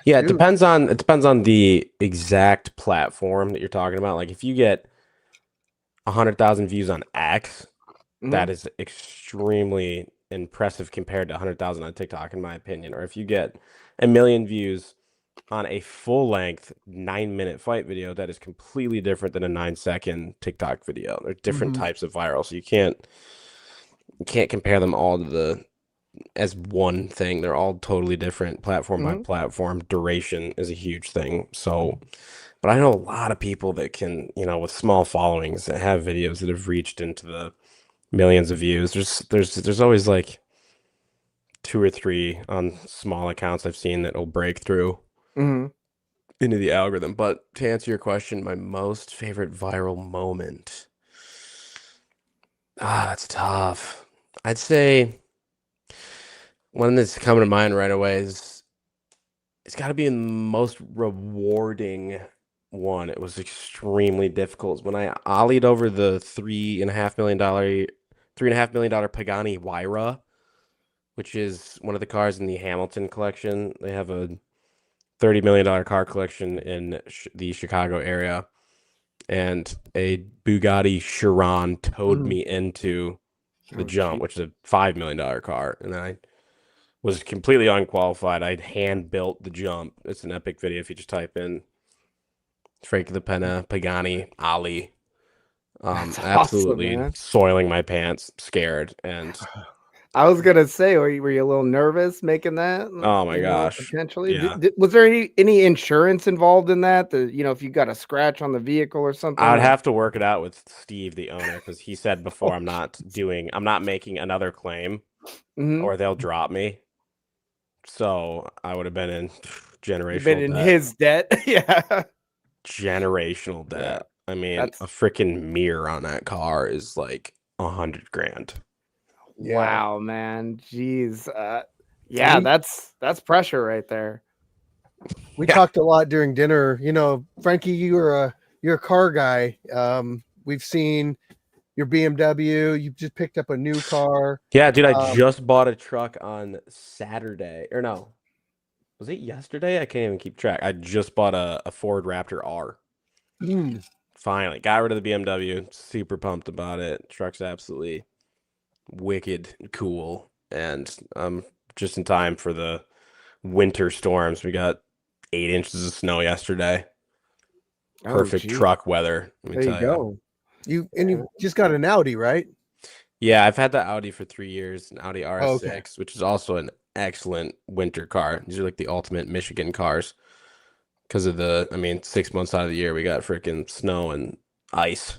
it depends on the exact platform that you're talking about. Like if you get 100,000 views on X, that is extremely impressive compared to 100,000 on TikTok, in my opinion. Or if you get 1 million views on a full-length 9-minute fight video, that is completely different than a 9-second TikTok video. They're different types of viral, so you can't compare them all to as one thing. They're all totally different platform by platform. Duration is a huge thing. So, but I know a lot of people that can, with small followings that have videos that have reached into the millions of views. There's always like 2 or 3 on small accounts I've seen that will break through into the algorithm. But to answer your question, my most favorite viral moment. That's tough. I'd say one that's coming to mind right away is it's got to be the most rewarding one. It was extremely difficult when I ollied over the $3.5 million Pagani Huayra, which is one of the cars in the Hamilton collection. They have a $30 million car collection in the Chicago area, and a Bugatti Chiron towed me into the jump, which is a $5 million car, and then I was completely unqualified. I'd hand built the jump. It's an epic video if you just type in Frankie LaPenna, Pagani, Ollie. Absolutely awesome, soiling my pants, scared. And I was gonna say, were you a little nervous making that? Oh my gosh! Potentially, yeah. Was there any insurance involved in that? If you got a scratch on the vehicle or something, I'd have to work it out with Steve, the owner, because he said before I'm not making another claim, or they'll drop me. So I would have been in generational debt. His debt, yeah. Generational debt. I mean, a freaking mirror on that car is like $100,000. Wow, man. Jeez. That's pressure right there. We talked a lot during dinner. Frankie, you're a car guy. we've seen your BMW. You just picked up a new car. Yeah, dude, I just bought a truck on Saturday. Or no, was it yesterday? I can't even keep track. I just bought a Ford Raptor R. Finally, got rid of the BMW. Super pumped about it. Truck's absolutely wicked cool. And just in time for the winter storms. We got 8 inches of snow yesterday. Perfect truck weather. There you go. You just got an Audi, right? Yeah, I've had the Audi for 3 years, an Audi RS6, which is also an excellent winter car. These are like the ultimate Michigan cars because of 6 months out of the year we got freaking snow and ice.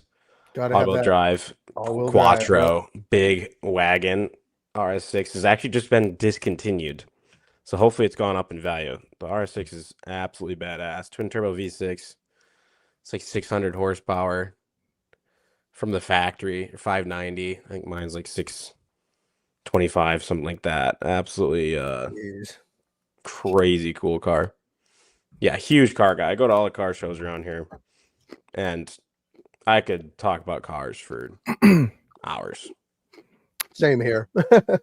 All-wheel drive, Quattro, big wagon. RS6 has actually just been discontinued, so hopefully it's gone up in value. The RS6 is absolutely badass. Twin turbo V6. It's like 600 horsepower from the factory, 590. I think mine's like 625, something like that. Absolutely crazy cool car. Yeah, huge car guy. I go to all the car shows around here, and I could talk about cars for hours. Same here.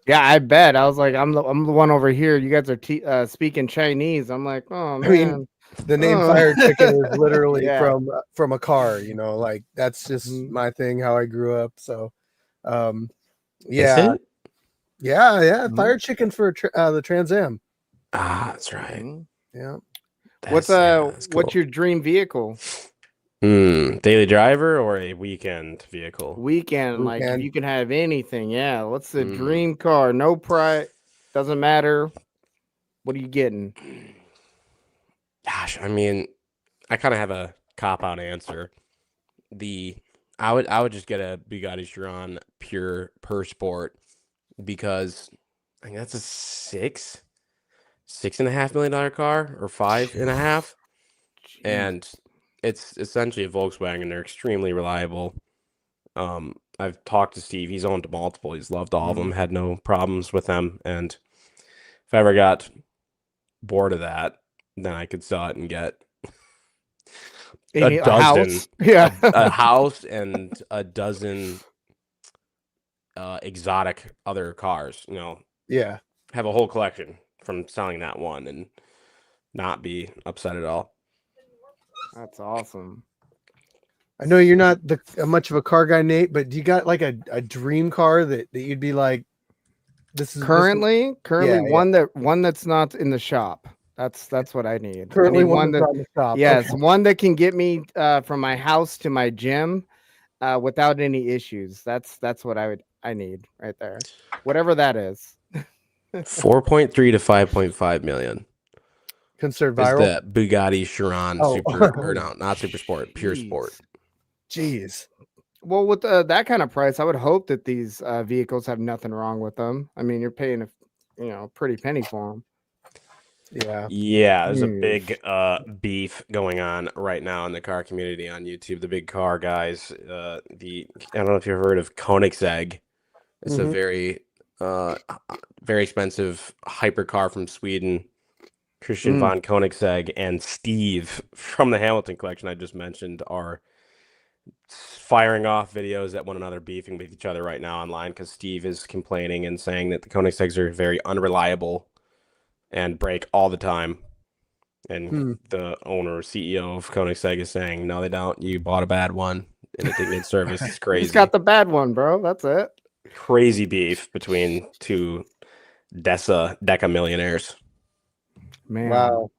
Yeah, I bet. I was like, I'm the one over here. You guys are speaking Chinese. I'm like, oh man. I mean, the name Firechicken is literally from a car. You know, like that's just my thing. How I grew up. So, yeah. Firechicken for the Trans Am. Ah, that's right. Yeah. What's cool. what's your dream vehicle? Daily driver or a weekend vehicle? Weekend. Like if you can have anything. Yeah. What's the dream car? No price. Doesn't matter. What are you getting? Gosh, I mean, I kind of have a cop-out answer. I would just get a Bugatti Chiron pure per sport because I think that's a $6.5 million car or $5.5, and it's essentially a Volkswagen. They're extremely reliable. I've talked to Steve. He's owned multiple. He's loved all of them. Had no problems with them. And if I ever got bored of that, then I could sell it and get a dozen, a house and a dozen exotic other cars. You know, have a whole collection from selling that one and not be upset at all. That's awesome. I know you're not much of a car guy, Nate, but do you got like a dream car that you'd be like, this is currently one that's not in the shop. That's what I need. Currently, I need one that's in the shop. Yes, one that can get me from my house to my gym without any issues. That's what I need right there. Whatever that is. 4.3 to 5.5 million. Considered viral. Is the Bugatti Chiron Super or no, not Super Sport, Pure Sport. Jeez. Well, with that kind of price, I would hope that these vehicles have nothing wrong with them. I mean, you're paying a pretty penny for them. Yeah, there's a big beef going on right now in the car community on YouTube. The big car guys, I don't know if you've heard of Koenigsegg. It's a very expensive hypercar from Sweden. Christian von Koenigsegg and Steve from the Hamilton collection I just mentioned are firing off videos at one another, beefing with each other right now online because Steve is complaining and saying that the Koenigsegg's are very unreliable and break all the time. And the owner, CEO of Koenigsegg is saying, no, they don't. You bought a bad one and it didn't get service. It's crazy. He's got the bad one, bro. That's it. Crazy beef between two Deca millionaires. Man. Wow.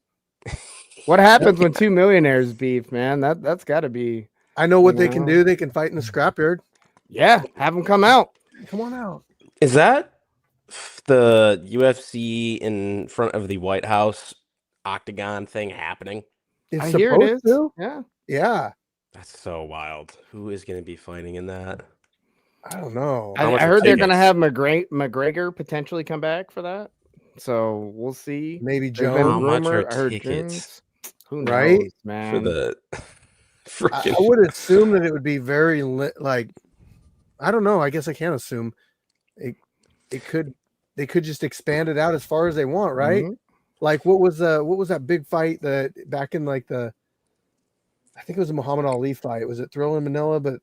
What happens when two millionaires beef, man? That's got to be. I know what they can do. They can fight in the scrapyard. Yeah, have them come out. Come on out. Is that the UFC in front of the White House octagon thing happening? It's I hear it is. To. Yeah. That's so wild. Who is going to be fighting in that? I don't know. I heard they're going to have McGregor potentially come back for that. So we'll see. Maybe Jones. How much are tickets? Who knows, right, man? For the I would assume that it would be very like. I don't know. I guess I can't assume. They could just expand it out as far as they want, right? Like what was that big fight that back in like I think it was a Muhammad Ali fight. Was it Thrill in Manila? But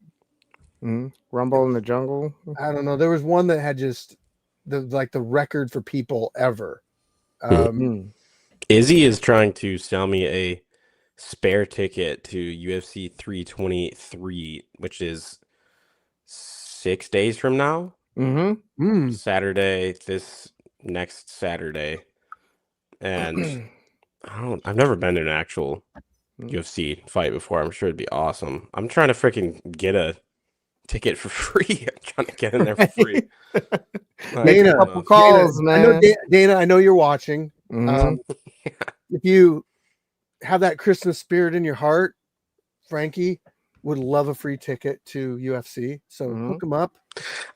Rumble in the Jungle. I don't know. There was one that had just the record for people ever. Izzy is trying to sell me a spare ticket to UFC 323, which is 6 days from now. Saturday, this next Saturday. And I've never been to an actual UFC fight before. I'm sure it'd be awesome. I'm trying to freaking get a ticket for free. I'm trying to get in there for free. Make a couple calls, Dana, man. I know, Dana, I know you're watching. If you have that Christmas spirit in your heart, Frankie would love a free ticket to UFC. So hook him up.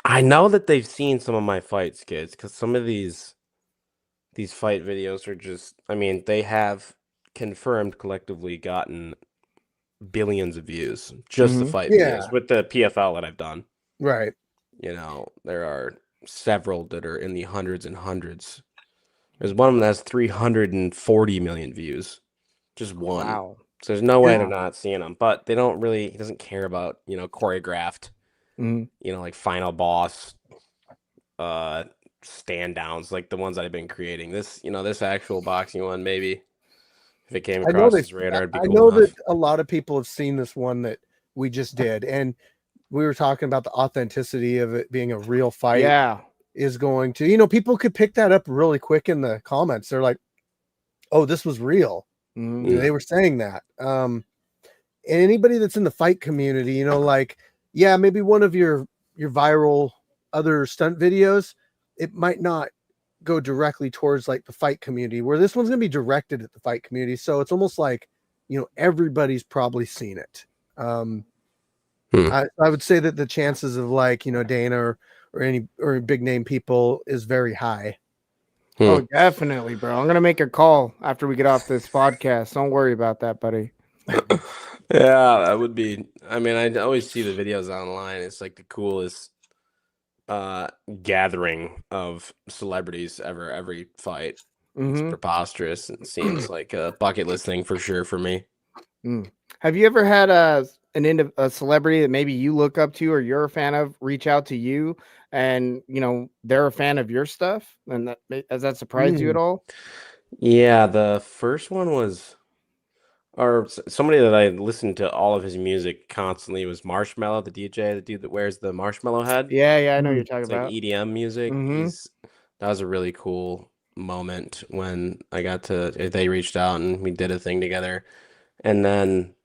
I know that they've seen some of my fights, kids, because some of these fight videos are just, I mean, they have confirmed collectively gotten billions of views. Just the fight videos with the PFL that I've done. Right. You know, there are several that are in the hundreds and hundreds. There's one of them that has 340 million views. Just one. Wow. So there's no way they're not seeing them. But they don't really, he doesn't care about, you know, choreographed, you know, like final boss, stand downs, like the ones that I've been creating. This, you know, this actual boxing one, maybe if it came across his radar, it'd be cool. I know enough. that a lot of people have seen this one that we just did, and we were talking about the authenticity of it being a real fight. Yeah. Is going to, you know, people could pick that up really quick in the comments. They're like, oh, this was real. You know, they were saying that. And anybody that's in the fight community, you know, like, yeah, maybe one of your viral other stunt videos, it might not go directly towards like the fight community, where this one's going to be directed at the fight community. So it's almost like, you know, everybody's probably seen it. I would say that the chances of like, you know, Dana or big name people is very high. Oh, definitely, bro. I'm gonna make a call after we get off this podcast. Don't worry about that, buddy. Yeah, that would be. I mean, I always see the videos online. It's like the coolest gathering of celebrities ever. Every fight, it's preposterous. It seems like a bucket list thing for sure for me. Have you ever had a celebrity that maybe you look up to or you're a fan of reach out to you, and you know they're a fan of your stuff, and has that surprised you at all? Yeah, the first one was, or somebody that I listened to all of his music constantly was Marshmello, the DJ, the dude that wears the marshmallow head. Yeah, I know you're talking It's about. like EDM music. That was a really cool moment when they reached out and we did a thing together. And then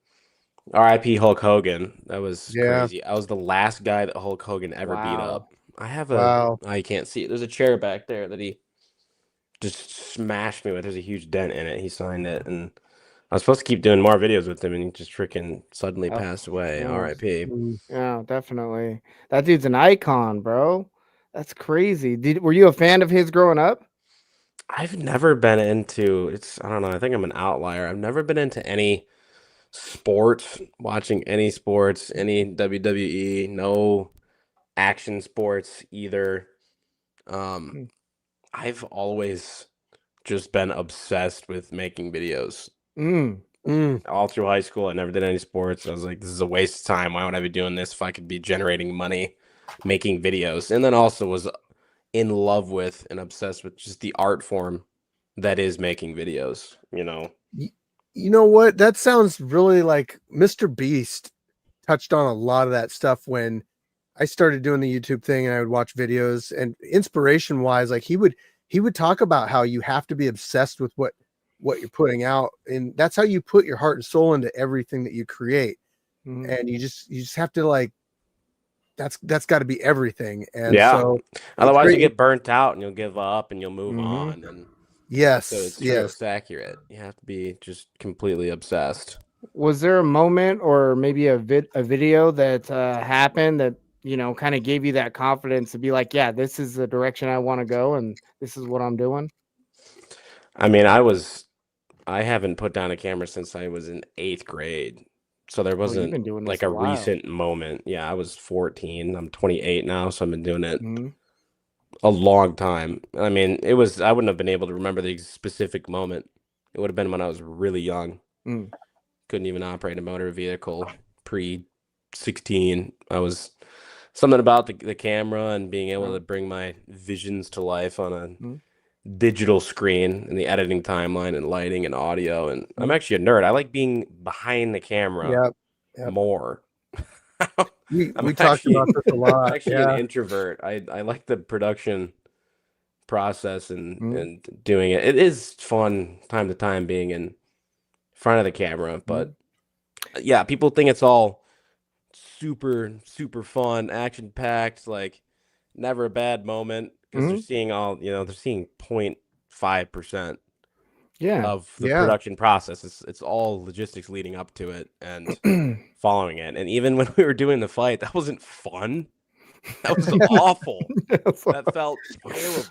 RIP Hulk Hogan. That was crazy. I was the last guy that Hulk Hogan ever beat up. I have you can't see it. There's a chair back there that he just smashed me with. There's a huge dent in it. He signed it, and I was supposed to keep doing more videos with him, and he just freaking suddenly passed away. RIP. Yeah, definitely. That dude's an icon, bro. That's crazy. Were you a fan of his growing up? I've never been into I don't know. I think I'm an outlier. I've never been into any sports, watching any sports, any WWE, no action sports either. I've always just been obsessed with making videos. All through high school, I never did any sports. I was like, this is a waste of time. Why would I be doing this if I could be generating money making videos? And then also was in love with and obsessed with just the art form that is making videos, you know. You know what? That sounds really like Mr. Beast touched on a lot of that stuff when I started doing the YouTube thing, and I would watch videos, and inspiration wise, like he would talk about how you have to be obsessed with what you're putting out, and that's how you put your heart and soul into everything that you create. And you just have to like, that's got to be everything. And so otherwise you get burnt out and you'll give up and you'll move on. And so it's accurate. You have to be just completely obsessed. Was there a moment or maybe a video that happened that, you know, kind of gave you that confidence to be like, yeah, this is the direction I want to go and this is what I'm doing? I mean, I haven't put down a camera since I was in 8th grade. So there wasn't like a recent moment. Yeah, I was 14. I'm 28 now, so I've been doing it a long time. I mean, I wouldn't have been able to remember the specific moment. It would have been when I was really young. Couldn't even operate a motor vehicle 16. I was something about the camera and being able to bring my visions to life on a digital screen and the editing timeline and lighting and audio. And I'm actually a nerd. I like being behind the camera more. We talked about this a lot. I'm actually an introvert. I like the production process and doing it. It is fun time to time being in front of the camera, but yeah, people think it's all super fun, action packed, like never a bad moment because they're seeing all, they're seeing 0.5% of the production process. It's all logistics leading up to it and following it. And even when we were doing the fight, that wasn't fun. That was awful. That felt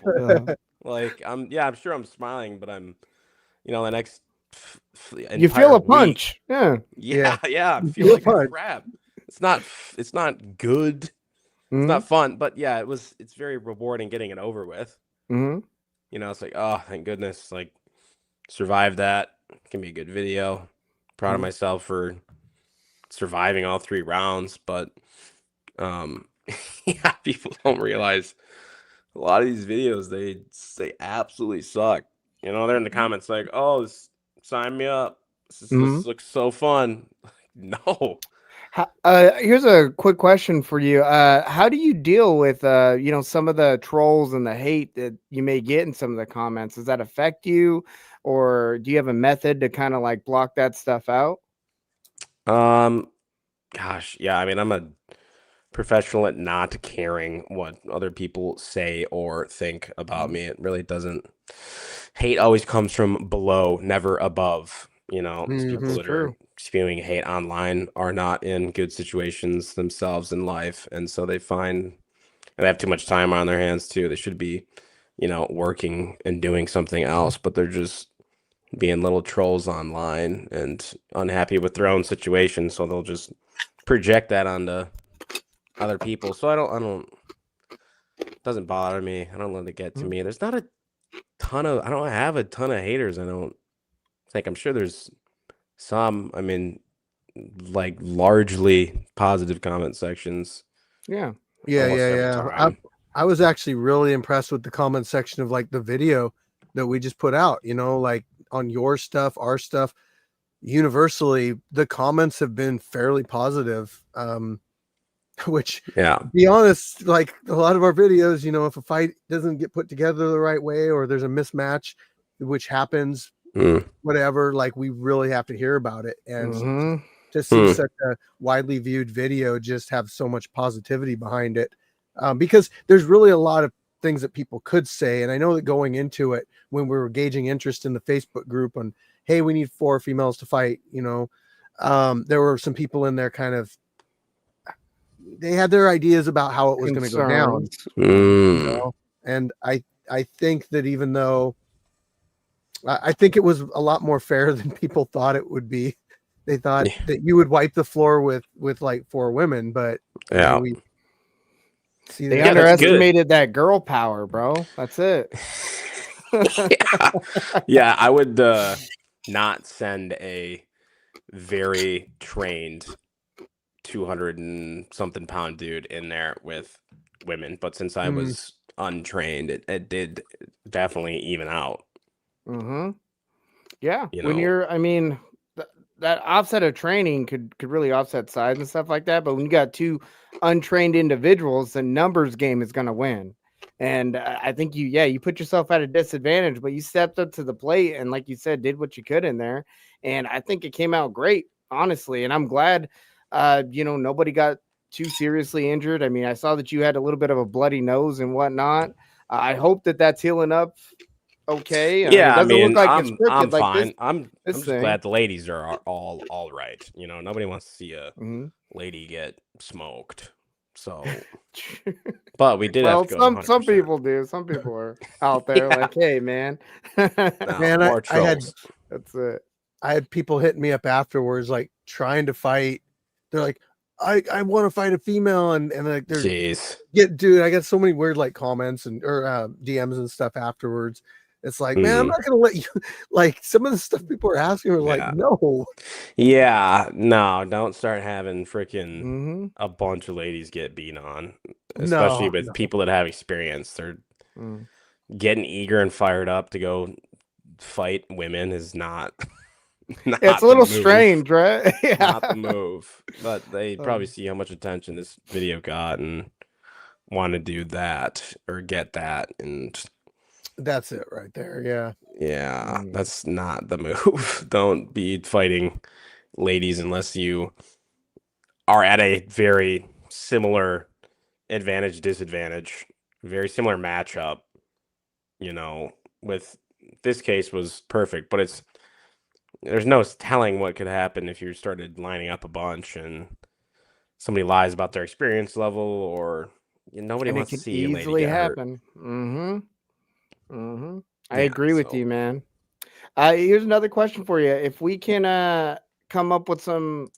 terrible. Like I'm sure I'm smiling, but I'm, the next. You feel a punch. Yeah. I feel like a crap. It's not good. It's not fun, but yeah, it's very rewarding getting it over with. It's like, oh, thank goodness, like survived that. It can be a good video. Proud of myself for surviving all 3 rounds, but people don't realize a lot of these videos they absolutely suck. They're in the comments like, oh, sign me up. This looks so fun. No. Here's a quick question for you. How do you deal with some of the trolls and the hate that you may get in some of the comments? Does that affect you, or do you have a method to kind of like block that stuff out? Gosh, yeah. I mean, I'm a professional at not caring what other people say or think about me. It really doesn't. Hate always comes from below, never above. These people that are spewing hate online are not in good situations themselves in life, and so they have too much time on their hands too. They should be, working and doing something else, but they're just being little trolls online and unhappy with their own situation, so they'll just project that onto other people. So I don't. It doesn't bother me. I don't let it get to me. There's not a ton of. I don't have a ton of haters. I don't think. I'm sure there's some. I mean, like largely positive comment sections. Yeah. I was actually really impressed with the comment section of like the video that we just put out. Like on your stuff, our stuff. Universally, the comments have been fairly positive. Which, be honest, like a lot of our videos, if a fight doesn't get put together the right way or there's a mismatch, which happens, whatever, like we really have to hear about it. And to see such a widely viewed video just have so much positivity behind it, because there's really a lot of things that people could say. And I know that going into it, when we were gauging interest in the Facebook group on, hey, we need 4 females to fight, there were some people in there kind of, they had their ideas about how it was going to go down. And I think that even though I think it was a lot more fair than people thought it would be, they thought that you would wipe the floor with like 4 women, but they underestimated that girl power, bro. That's it. Yeah, I would not send a very trained 200 and something pound dude in there with women, but since I was untrained, it did definitely even out. Yeah, when you're, I mean, that offset of training could really offset size and stuff like that, but when you got 2 untrained individuals, the numbers game is going to win. And I think you put yourself at a disadvantage, but you stepped up to the plate and, like you said, did what you could in there, and I think it came out great, honestly. And I'm glad nobody got too seriously injured. I mean, I saw that you had a little bit of a bloody nose and whatnot. I hope that that's healing up okay. Yeah, it doesn't look like I'm it's scripted like fine. this. I'm just glad the ladies are all right. Nobody wants to see a lady get smoked. So, but we did have to go. Some people do. Some people are out there like, hey, man. Man, I had that's it. I had people hitting me up afterwards, like trying to fight. They're like, I want to fight a female, and like, they're dude, I got so many weird like comments or DMs and stuff afterwards. It's like, man, I'm not gonna let you. Like some of the stuff people are asking are like, no. Yeah, no, don't start having freaking a bunch of ladies get beat on, especially with people that have experience. They're getting eager and fired up to go fight women is not. It's a little strange, right? Yeah. Not the move, but they probably see how much attention this video got and want to do that or get that, and that's it right there. Yeah, that's not the move. Don't be fighting ladies unless you are at a very similar advantage disadvantage, very similar matchup. You know, with this case was perfect, but there's no telling what could happen if you started lining up a bunch and somebody lies about their experience level, or nobody wants to see a lady get happen. I agree with you, man. Here's another question for you. If we can come up with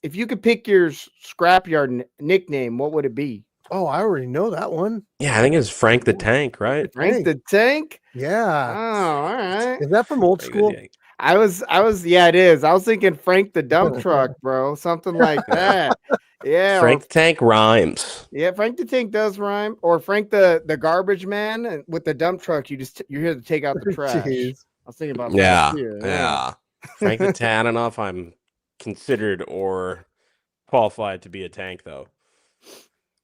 if you could pick your Scrapyard nickname, what would it be? Oh, I already know that one. Yeah, I think it's Frank the Tank, right? Frank the Tank? Yeah. Oh, all right. Is that from old school? I was, yeah, it is. I was thinking Frank the Dump Truck, bro. Something like that. Yeah. Frank the Tank rhymes. Yeah, Frank the Tank does rhyme. Or Frank the Garbage Man, and with the dump truck, you're here to take out the trash. I was thinking about that too. Yeah. Frank the Tank. I don't know if I'm considered or qualified to be a tank, though.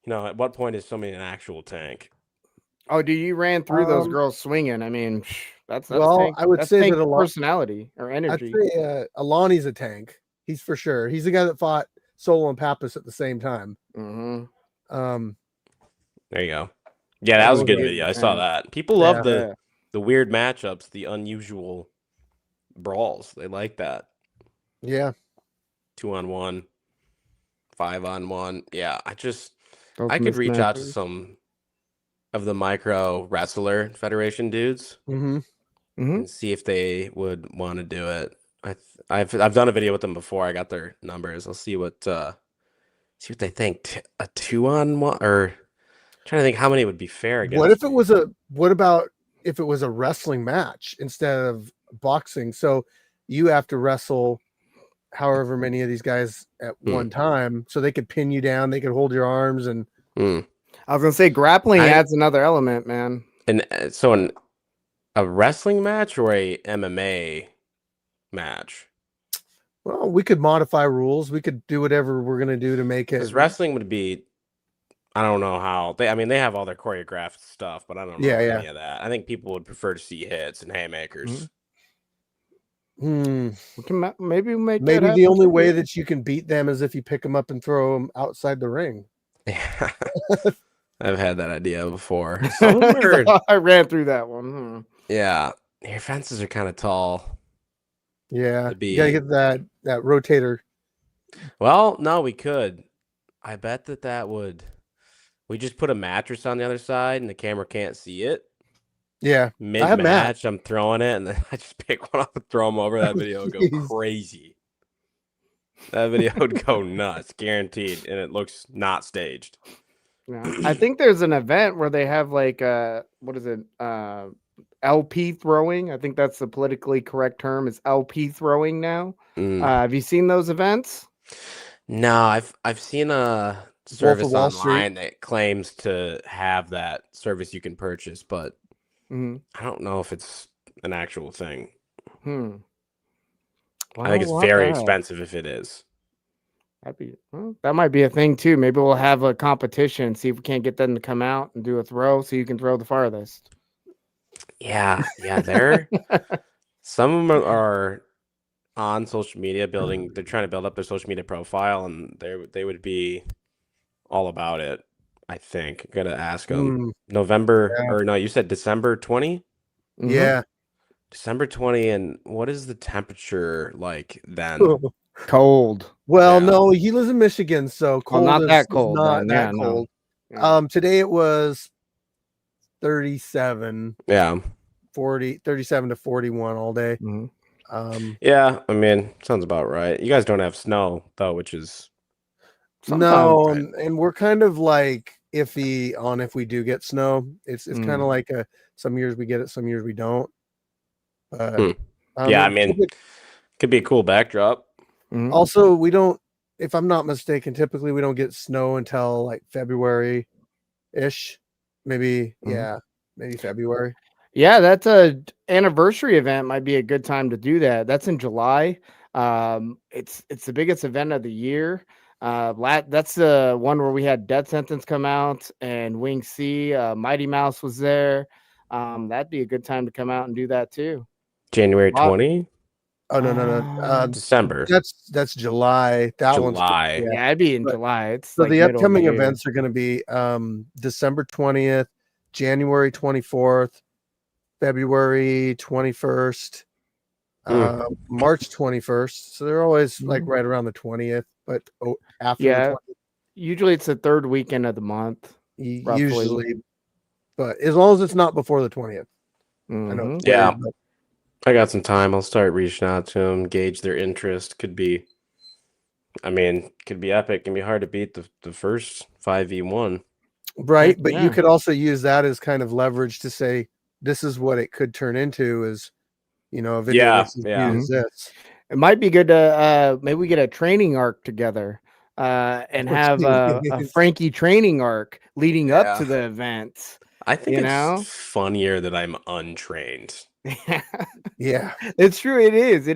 You know, at what point is somebody an actual tank? Oh, dude, you ran through those girls swinging. I mean, that's well, tank, I would say that personality or energy. I'd say Alani's a tank. He's for sure. He's the guy that fought Solo and Pappas at the same time. There you go. Yeah, that was a good video. I saw that. People love the weird matchups, the unusual brawls. They like that. Yeah. 2-on-1, 5-on-1. Yeah, I could reach out to some of the micro wrestler federation dudes and see if they would want to do it. I've done a video with them before. I got their numbers. I'll see what they think. A 2-on-1, or I'm trying to think how many would be fair against. What about if it was a wrestling match instead of boxing? So you have to wrestle however many of these guys at one time, so they could pin you down, they could hold your arms, and I was gonna say grappling adds another element, man. And so a wrestling match or a MMA match? Well, we could modify rules. We could do whatever we're gonna do to make it. Because wrestling would be, I don't know how they have all their choreographed stuff, but I don't know any of that. I think people would prefer to see hits and haymakers. We can maybe make maybe the only way that you can beat them is if you pick them up and throw them outside the ring. Yeah. I've had that idea before. I ran through that one. Yeah, your fences are kind of tall. Yeah, you gotta get that rotator. Well, no, we could. I bet that would. We just put a mattress on the other side, and the camera can't see it. Yeah, mid-match, I'm throwing it, and then I just pick one up and throw them over. That video would go crazy. That video would go nuts, guaranteed, and it looks not staged. Yeah. I think there's an event where they have like what is it? LP throwing. I think that's the politically correct term. Is LP throwing now? Have you seen those events? No, I've seen a service online that claims to have that service you can purchase, but I don't know if it's an actual thing. Well, I think it's very expensive if it is. That might be a thing too. Maybe we'll have a competition, see if we can't get them to come out and do a throw so you can throw the farthest. Yeah, some of them are on social media they're trying to build up their social media profile, and they would be all about it. I think I gotta ask them. November or no, you said December 20? Yeah, December 20. And what is the temperature like then? Cold. Well, no, he lives in Michigan, so cold. Not that cold. Not that cold. No. Today it was 37. Yeah. 37 to 41 all day. Yeah, I mean, sounds about right. You guys don't have snow though, which is no, and we're kind of like iffy on if we do get snow. It's kind of like some years we get it, some years we don't. Yeah, I mean, could be a cool backdrop. Also, we don't, if I'm not mistaken, typically we don't get snow until like February-ish. Maybe, maybe February. Yeah, that's a anniversary event. Might be a good time to do that. That's in July. It's the biggest event of the year. That's the one where we had Death Sentence come out and Wing C. Mighty Mouse was there. That'd be a good time to come out and do that too. January 20. Oh no. December. That's July. That July. one's Yeah, I'd be in July. It's so like the middle of upcoming year. events are going to be December 20th, January 24th, February 21st, March 21st. So they're always like right around the 20th, but after the 20th. Usually it's the third weekend of the month. Usually, but as long as it's not before the 20th. I know. It's Yeah. weird, but I got some time. I'll start reaching out to them, gauge their interest. Could be epic. Can be hard to beat the first 5v1. Right, but you could also use that as kind of leverage to say this is what it could turn into, is a video that's as viewed as this. It might be good to maybe we get a training arc together and have a Frankie training arc leading up to the event. I think it's funnier that I'm untrained. Yeah, it's true. It is.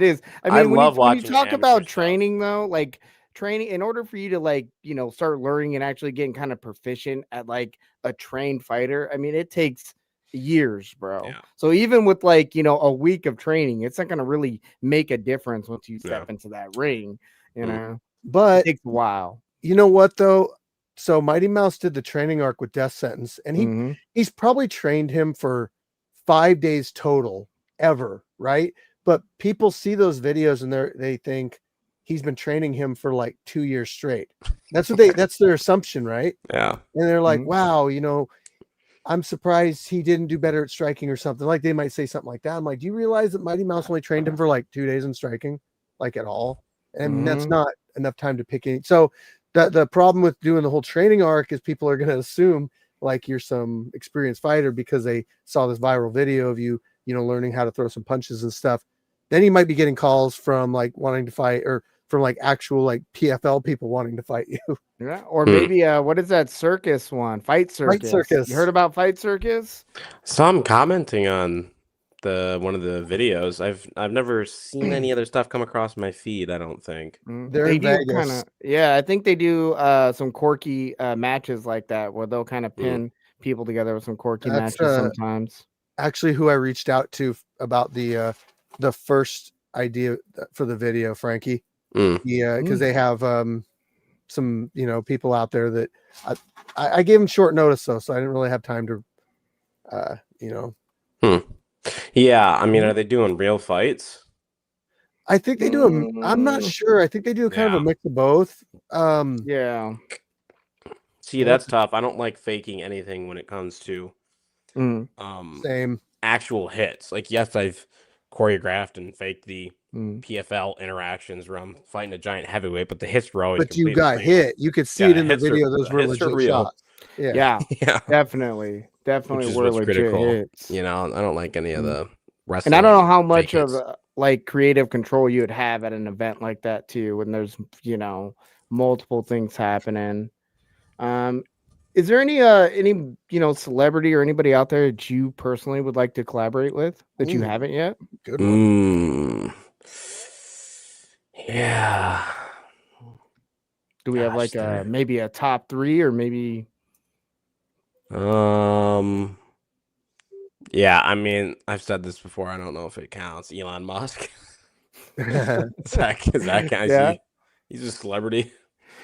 I mean, when you talk about training, though, like training, in order for you to start learning and actually getting kind of proficient at like a trained fighter, I mean, it takes years, bro. Yeah. So even with a week of training, it's not going to really make a difference once you step into that ring, But it takes a while. You know what though? So Mighty Mouse did the training arc with Death Sentence, and he's probably trained him for 5 days total ever, right? But people see those videos and they think he's been training him for like 2 years straight. That's their assumption, right? Yeah. And they're like, wow, I'm surprised he didn't do better at striking or something. Like they might say something like that. I'm like, do you realize that Mighty Mouse only trained him for like 2 days in striking, like at all? And that's not enough time to pick any. So the problem with doing the whole training arc is people are going to assume like you're some experienced fighter because they saw this viral video of you, learning how to throw some punches and stuff. Then you might be getting calls from like wanting to fight, or from like actual like PFL people wanting to fight you. Yeah, or maybe what is that circus one? Fight Circus. Fight Circus. You heard about Fight Circus? So I'm commenting on one of the videos. I've never seen any other stuff come across my feed. I don't think they do kind of. Yeah, I think they do some quirky matches like that where they'll kind of pin people together with some quirky matches sometimes. Actually, who I reached out to about the first idea for the video, Frankie. Yeah, because they have some people out there that I gave them short notice though, so I didn't really have time to Yeah, I mean, are they doing real fights? I think they do them. I'm not sure. I think they do kind of a mix of both. Yeah. See, that's tough. I don't like faking anything when it comes to same actual hits. Like, yes, I've choreographed and faked the PFL interactions where I'm fighting a giant heavyweight, but the hits were always. But you got hit. You could see it in the video. Those were legit shots. Yeah, definitely were legit hits. I don't like any of the wrestling. And I don't know how much of like creative control you would have at an event like that too, when there's multiple things happening. Is there any celebrity or anybody out there that you personally would like to collaborate with that you haven't yet? Good one. Yeah. Do we have like maybe a top 3 or maybe? Yeah, I mean, I've said this before. I don't know if it counts. Elon Musk. Zach, he's a celebrity.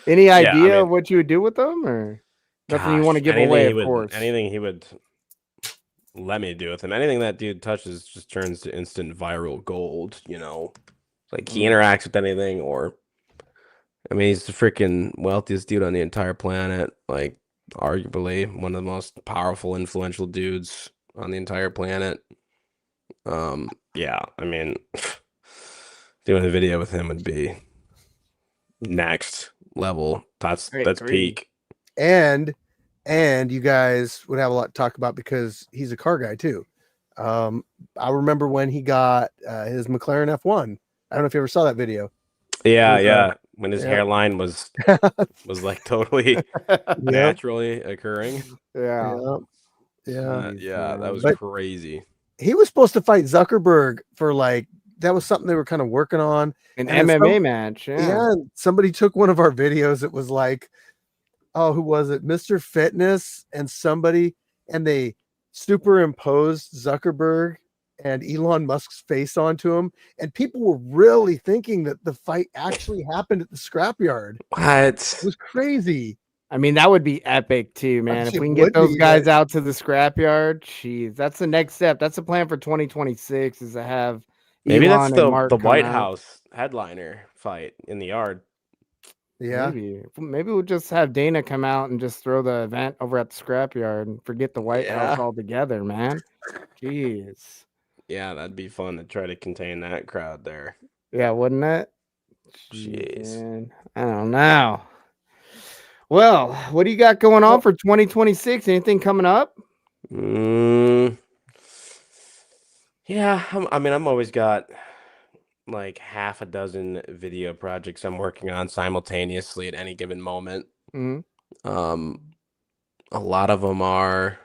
Any idea of what you would do with them, or nothing you want to give away? Of course, anything he would let me do with him. Anything that dude touches just turns to instant viral gold. Like he interacts with anything, or I mean, he's the freaking wealthiest dude on the entire planet. Like, arguably one of the most powerful, influential dudes on the entire planet. Yeah, I mean, doing a video with him would be next level. That's peak. And you guys would have a lot to talk about because he's a car guy too. I remember when he got his McLaren F1. I don't know if you ever saw that video. Yeah, With, yeah. When his yeah. hairline was like totally naturally occurring. Yeah. Yeah. That was But crazy. he was supposed to fight Zuckerberg for like, that was something they were kind of working on. An And then MMA match. Yeah. and somebody took one of our videos. It was like, oh, who was it? Mr. Fitness and somebody, and they superimposed Zuckerberg and Elon Musk's face onto him, and people were really thinking that the fight actually happened at the Scrapyard. What? It was crazy. I mean, that would be epic too, man. If It we can get would those be, guys but- out to the scrapyard, jeez, that's the next step. That's the plan for 2026 is to have Maybe Elon that's and the Mark come White out. House headliner fight in the yard. Yeah. Maybe we'll just have Dana come out and just throw the event over at the scrapyard and forget the White House Yeah. altogether, man. Jeez. Yeah, that'd be fun to try to contain that crowd there. Yeah, wouldn't it? Jeez. Man. I don't know. Well, what do you got going on for 2026? Anything coming up? Yeah, I'm always got like half a dozen video projects I'm working on simultaneously at any given moment. Mhm. A lot of them are.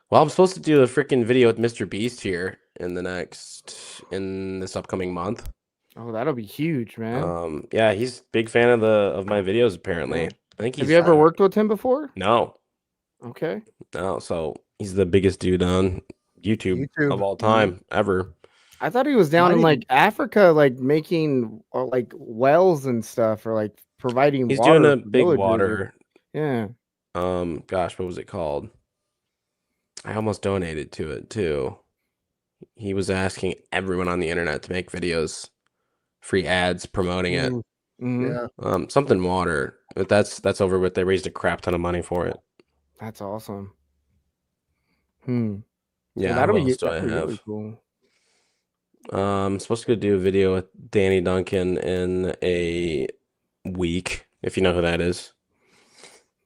Well, I'm supposed to do a freaking video with Mr. Beast here in this upcoming month. Oh, that'll be huge, man. Yeah, he's a big fan of my videos apparently. I think Have you ever worked with him before? No. Okay. No, so he's the biggest dude on YouTube of all time ever. I thought he was down in like Africa, like making like wells and stuff, or like providing He's water doing a for big villagers. water. Yeah. Gosh, what was it called? I almost donated to it too. He was asking everyone on the internet to make videos, free ads promoting it. Mhm. Yeah. Something water. But that's over with. They raised a crap ton of money for it. That's awesome. Yeah, that'll what be else do I that'll be really have? cool. I'm supposed to go do a video with Danny Duncan in a week, if you know who that is.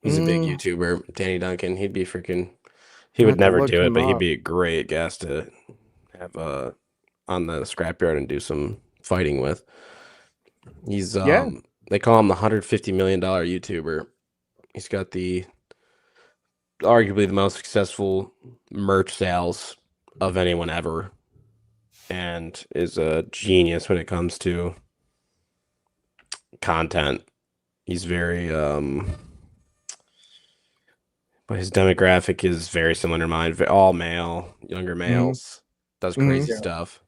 He's a big YouTuber, Danny Duncan. He would never do it, but he'd be a great guest to have on the scrapyard and do some fighting with. He's they call him the $150 million YouTuber. He's got arguably the most successful merch sales of anyone ever, and is a genius when it comes to content. He's very but his demographic is very similar to mine. All male, younger males. Does crazy stuff.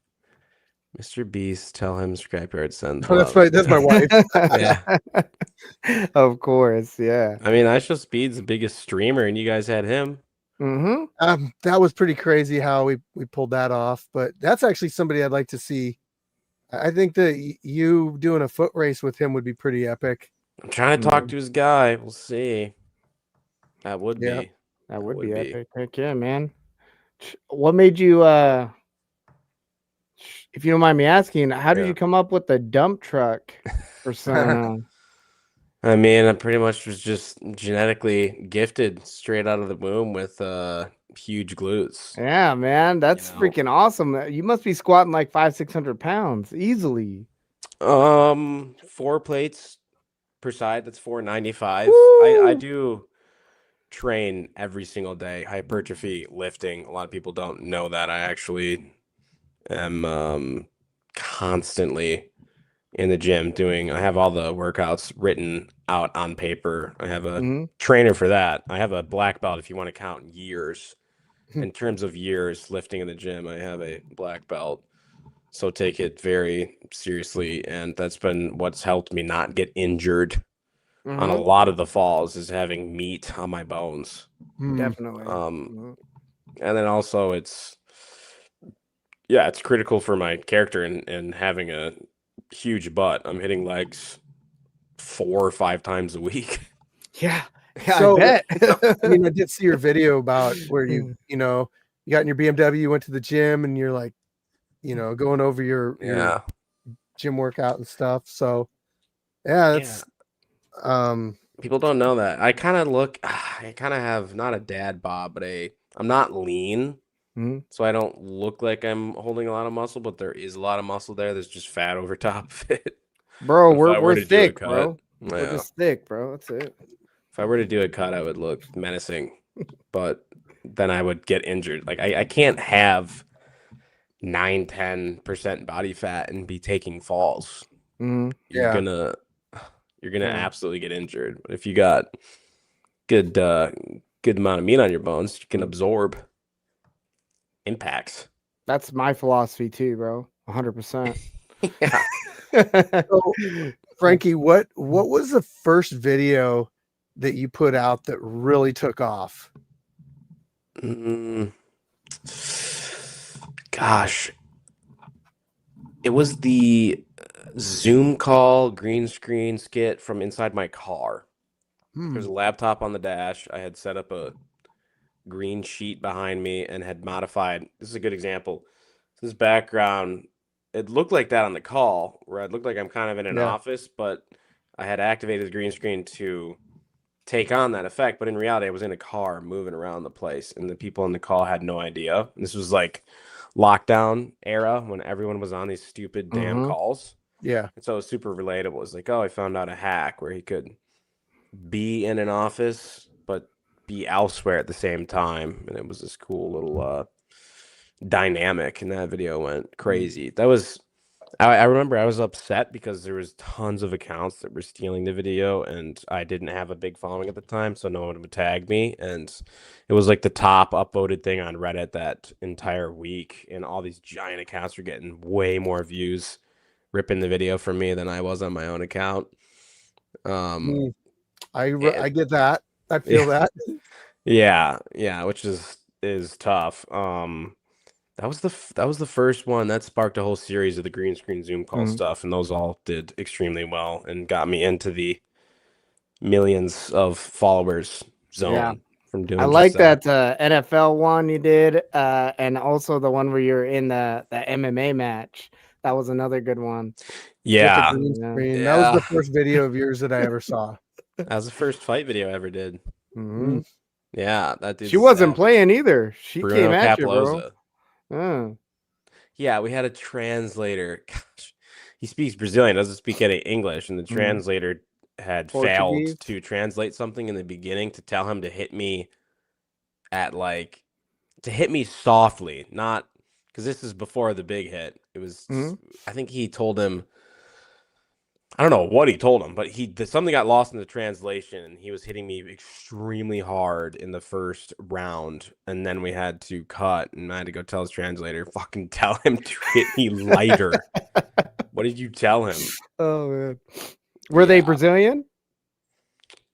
Mr. Beast, tell him Scrapyard sends Oh, love. that's my wife. Yeah. Of course, yeah. I mean, iShowSpeed's the biggest streamer, and you guys had him. That was pretty crazy how we pulled that off, but that's actually somebody I'd like to see. I think that you doing a foot race with him would be pretty epic. I'm trying to talk to his guy. We'll see. That would be. That would be epic. Heck yeah, man. What made you if you don't mind me asking, how did you come up with the dump truck persona? I mean, I pretty much was just genetically gifted straight out of the womb with huge glutes. Yeah, man, that's freaking awesome. You must be squatting like 500-600 pounds easily. 4 plates per side. That's 495. I do train every single day, hypertrophy, lifting. A lot of people don't know that. I actually am constantly in the gym I have all the workouts written out on paper. I have a trainer for that. I have a black belt if you want to count years. In terms of years lifting in the gym, I have a black belt. So take it very seriously, and that's been what's helped me not get injured on a lot of the falls, is having meat on my bones. Definitely. And then also it's critical for my character and having a huge butt. I'm hitting legs 4 or 5 times a week. Yeah, So, I bet. I mean, I did see your video about where you got in your BMW, you went to the gym, and you're like, going over your gym workout and stuff. So, that's people don't know that. I kind of have not a dad bod, but I'm not lean. So I don't look like I'm holding a lot of muscle, but there is a lot of muscle there. There's just fat over top of it. Bro, But if I were we're to do a thick, cut, bro. We're yeah. just thick, bro. That's it. If I were to do a cut, I would look menacing, but then I would get injured. Like I can't have 9-10% body fat and be taking falls. You're gonna absolutely get injured. But if you got good amount of meat on your bones, you can absorb impacts. That's my philosophy too, bro. 100%. Yeah. So, Frankie, what was the first video that you put out that really took off? Gosh, it was the Zoom call green screen skit from inside my car. There's a laptop on the dash. I had set up a green sheet behind me and had modified. This is a good example. This background, it looked like that on the call, where it looked like I'm kind of in an office, but I had activated the green screen to take on that effect. But in reality, I was in a car moving around the place, and the people in the call had no idea. And this was like lockdown era when everyone was on these stupid damn calls. Yeah. And so it was super relatable. It's like, oh, I found out a hack where he could be in an office, but be elsewhere at the same time. And it was this cool little dynamic, and that video went crazy. That was, I remember I was upset because there was tons of accounts that were stealing the video, and I didn't have a big following at the time, so no one would tag me. And it was like the top upvoted thing on Reddit that entire week, and all these giant accounts were getting way more views ripping the video from me than I was on my own account. I get that. I feel that. Yeah, which is tough. That was the first one that sparked a whole series of the green screen Zoom call stuff, and those all did extremely well and got me into the millions of followers zone from doing. I like that NFL one you did, and also the one where you're in the MMA match. That was another good one. Yeah. That was the first video of yours that I ever saw. That was the first fight video I ever did. Yeah, that dude. She wasn't playing either. She Bruno came at Caploza. you, bro. Yeah, we had a translator. Gosh, he speaks Brazilian, doesn't speak any English, and the translator had failed to translate something in the beginning to tell him to hit me softly, not because this is before the big hit. It was, I think he told him, I don't know what he told him, but something got lost in the translation, and he was hitting me extremely hard in the first round, and then we had to cut, and I had to go tell his translator, fucking tell him to hit me lighter. What did you tell him? Oh man, were they Brazilian?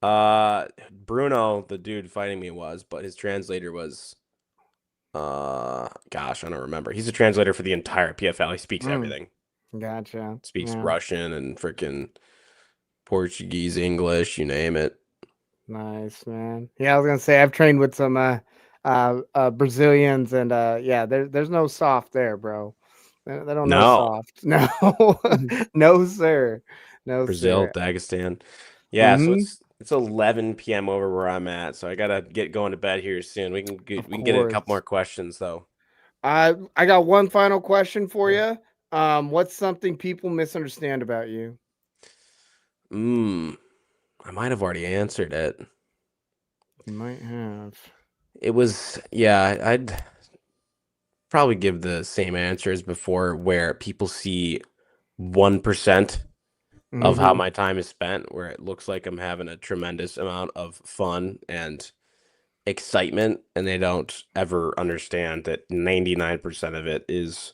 Bruno, the dude fighting me, was, but his translator was, gosh, I don't remember. He's a translator for the entire PFL. He speaks everything. Gotcha. Speaks Russian and freaking Portuguese, English, you name it. Nice, man. Yeah, I was gonna say I've trained with some Brazilians, and there's no soft there, bro. They don't know soft. No, no sir. No Brazil, sir. Dagestan. Yeah, so it's 11 p.m. over where I'm at, so I gotta get going to bed here soon. We can get a couple more questions though. I got one final question for you. What's something people misunderstand about you? I might have already answered it. You might have. It was, I'd probably give the same answer as before, where people see 1% of how my time is spent, where it looks like I'm having a tremendous amount of fun and excitement, and they don't ever understand that 99% of it is,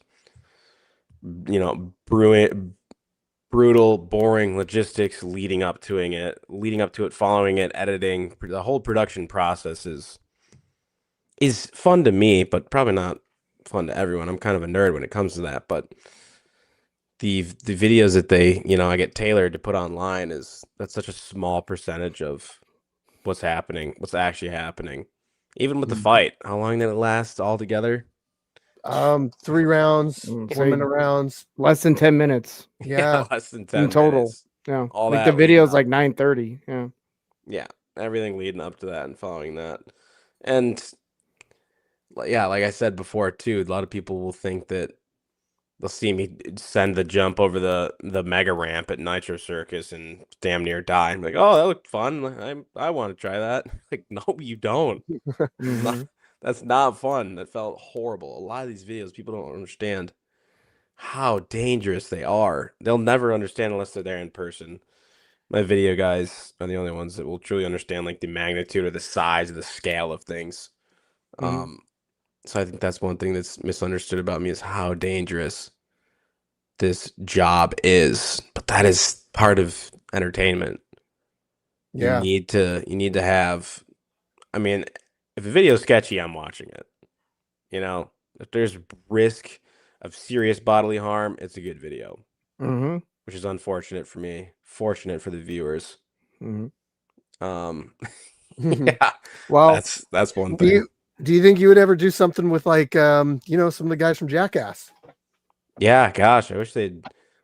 brutal, boring logistics leading up to it, following it, editing. The whole production process is fun to me, but probably not fun to everyone. I'm kind of a nerd when it comes to that, but the videos that I get tailored to put online, that's such a small percentage of what's actually happening. Even with the fight, how long did it last altogether? 3 rounds, 4 minute rounds, less than 10 minutes. Yeah, less than 10 in total. minutes. Yeah, all like that the video's like 9:30. Yeah, everything leading up to that and following that, and yeah, like I said before too, a lot of people will think that they'll see me send the jump over the mega ramp at Nitro Circus and damn near die. I'm like, oh, that looked fun. I want to try that. Like, no, you don't. That's not fun. That felt horrible. A lot of these videos, people don't understand how dangerous they are. They'll never understand unless they're there in person. My video guys are the only ones that will truly understand like the magnitude or the size or the scale of things. So I think that's one thing that's misunderstood about me is how dangerous this job is. But that is part of entertainment. Yeah. You need to have, I mean, if a video's sketchy, I'm watching it. You know, if there's risk of serious bodily harm, it's a good video. Which is unfortunate for me. Fortunate for the viewers. Yeah. Well, that's one thing. Do you think you would ever do something with like some of the guys from Jackass? Yeah, gosh, I wish they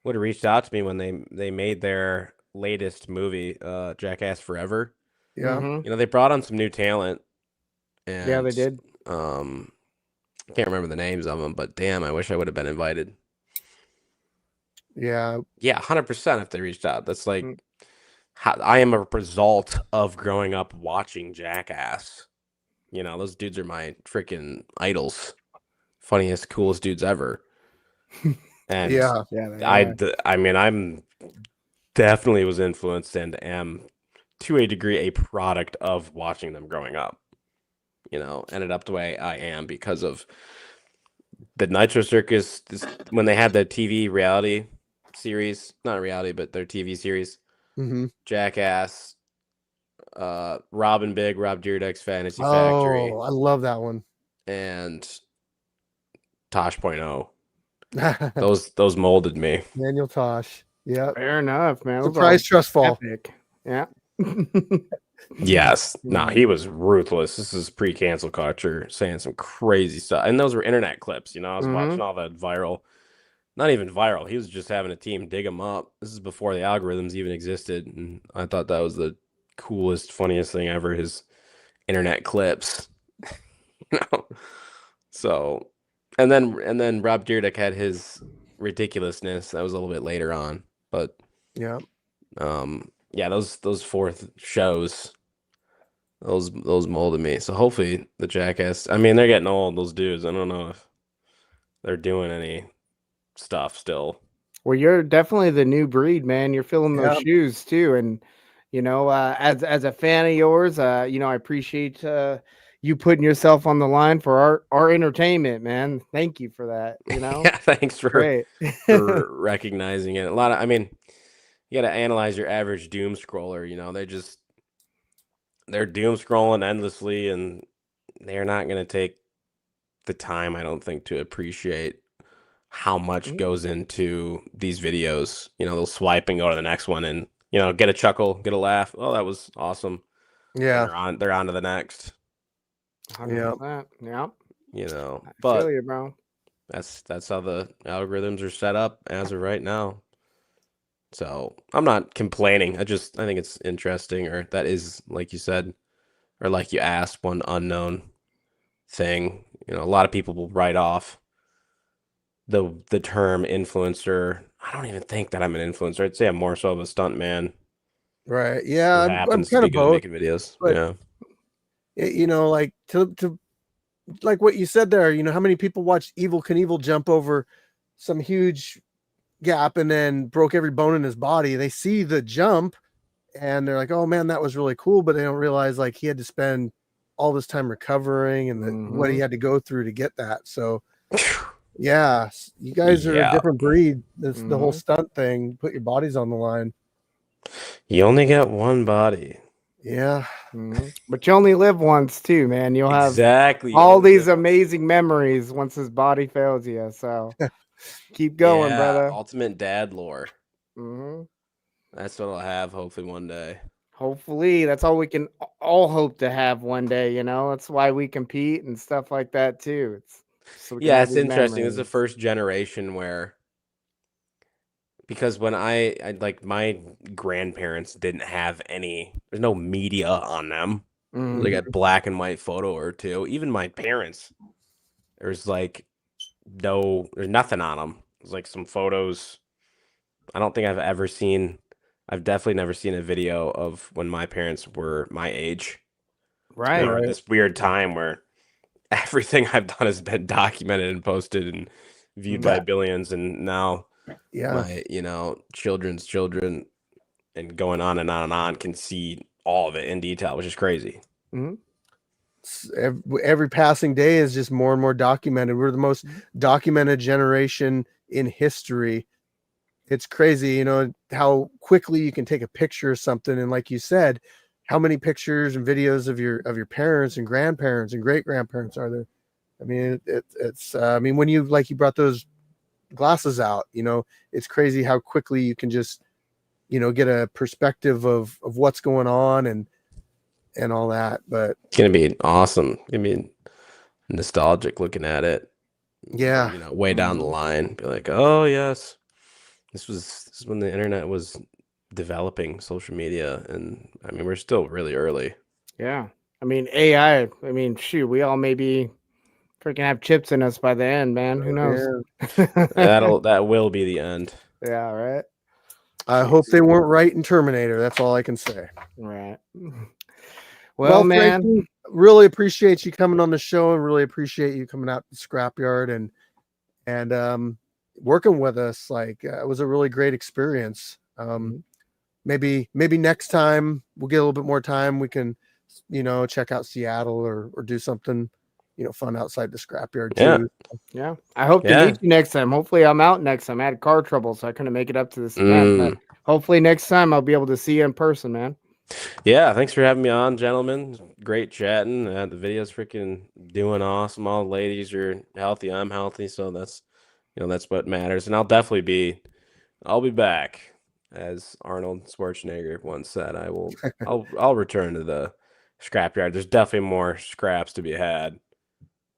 would have reached out to me when they made their latest movie, Jackass Forever. Yeah. You know, they brought on some new talent. And, yeah, they did. I can't remember the names of them, but damn, I wish I would have been invited. Yeah. Yeah, 100% if they reached out. That's like, I am a result of growing up watching Jackass. You know, those dudes are my freaking idols. Funniest, coolest dudes ever. And yeah, I mean, I'm definitely was influenced and am to a degree a product of watching them growing up. You know, ended up the way I am because of the Nitro Circus when they had the TV reality series, not reality, but their TV series. Jackass, Rob Dyrdek's Fantasy Factory. Oh, I love that one. And Tosh.0. those molded me. Daniel Tosh. Yeah. Fair enough, man. Surprise trust fall. Epic. Yeah. Yes. No, he was ruthless. This is pre-cancel culture saying some crazy stuff. And those were internet clips, you know. I was watching all that viral. Not even viral. He was just having a team dig him up. This is before the algorithms even existed. And I thought that was the coolest, funniest thing ever, his internet clips. You know? So and then Rob Dyrdek had his ridiculousness. That was a little bit later on. But yeah. Yeah, those fourth shows, those molded me. So hopefully the Jackass, I mean, they're getting old, those dudes. I don't know if they're doing any stuff still. Well, you're definitely the new breed, man. You're filling those shoes too. And you know, as a fan of yours, you know, I appreciate you putting yourself on the line for our entertainment, man. Thank you for that. You know, yeah, thanks for for recognizing it. I mean, you got to analyze your average doom scroller. You know, they're doom scrolling endlessly, and they're not going to take the time, I don't think, to appreciate how much goes into these videos. You know, they'll swipe and go to the next one, and you know, get a chuckle, get a laugh. Oh, that was awesome. Yeah, they're on to the next. 100%. Yeah. You know, I feel you, bro. That's how the algorithms are set up as of right now. So I'm not complaining. I think it's interesting, or that is, like you said, or like you asked, one unknown thing. You know, a lot of people will write off the term influencer. I don't even think that I'm an influencer. I'd say I'm more so of a stunt man. Right. Yeah. I'm kind of both. Making videos. Yeah. You know, like to like what you said there, you know, how many people watched Evel Knievel jump over some huge gap and then broke every bone in his body? They see the jump and they're like, oh man, that was really cool. But they don't realize like he had to spend all this time recovering and what he had to go through to get that. So yeah, you guys are a different breed. That's the whole stunt thing. Put your bodies on the line. You only get one body. Yeah. But you only live once too, man. You'll have all these amazing memories once his body fails you. So keep going, brother. Ultimate dad lore. That's what I'll have hopefully one day. Hopefully. That's all we can all hope to have one day, you know. That's why we compete and stuff like that too. It's interesting. Memories. This is the first generation where, because when I like, my grandparents didn't have there's no media on them. They got black and white photo or two. Even my parents there's like there's nothing on them. There's like some photos. I don't think I've definitely never seen a video of when my parents were my age. Right. Or this weird time where everything I've done has been documented and posted and viewed by billions, and now my children's children and going on and on and on can see all of it in detail, which is crazy. Mm-hmm. Every passing day is just more and more documented. We're the most documented generation in history. It's crazy, you know, how quickly you can take a picture of something, and like you said, how many pictures and videos of your parents and grandparents and great grandparents are there? I mean, it's I mean, when you brought those glasses out, you know, it's crazy how quickly you can just, you know, get a perspective of what's going on and all that. But it's gonna be awesome. I mean, nostalgic looking at it. Yeah, you know, way down the line, be like, oh yes, this is when the internet was developing, social media, and I mean, we're still really early. Yeah, I mean, AI. I mean, shoot, we all maybe freaking have chips in us by the end, man. Who knows? That will be the end. Yeah, right. I hope they weren't right in Terminator. That's all I can say. Right. Well, man, Frankie, really appreciate you coming on the show, and really appreciate you coming out to Scrapyard and working with us. Like, it was a really great experience. Maybe next time we'll get a little bit more time. We can, you know, check out Seattle or do something, you know, fun outside the Scrapyard too. Yeah. I hope to meet you next time. Hopefully I'm out next time. I had car trouble, so I couldn't make it up to this event. But hopefully next time I'll be able to see you in person, man. Yeah, thanks for having me on, gentlemen. Great chatting. The video's freaking doing awesome. All the ladies are healthy. I'm healthy, so that's what matters. And I'll be back. As Arnold Schwarzenegger once said, I'll return to the Scrapyard. There's definitely more scraps to be had.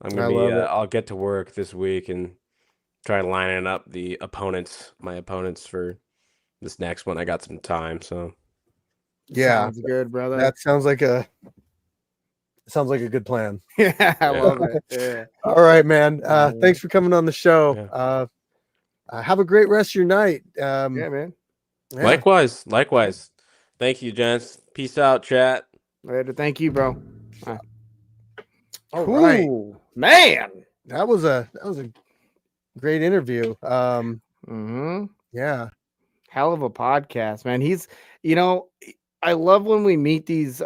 I'll get to work this week and try lining up my opponents for this next one. I got some time, so yeah, sounds good, brother. That sounds like a good plan. Yeah, I love it. Yeah. All right, man. Thanks for coming on the show. Have a great rest of your night. Yeah, man. Yeah. Likewise. Thank you, gents. Peace out, chat. Later. Thank you, bro. All right, man. That was a great interview. Yeah, hell of a podcast, man. He's, you know, I love when we meet these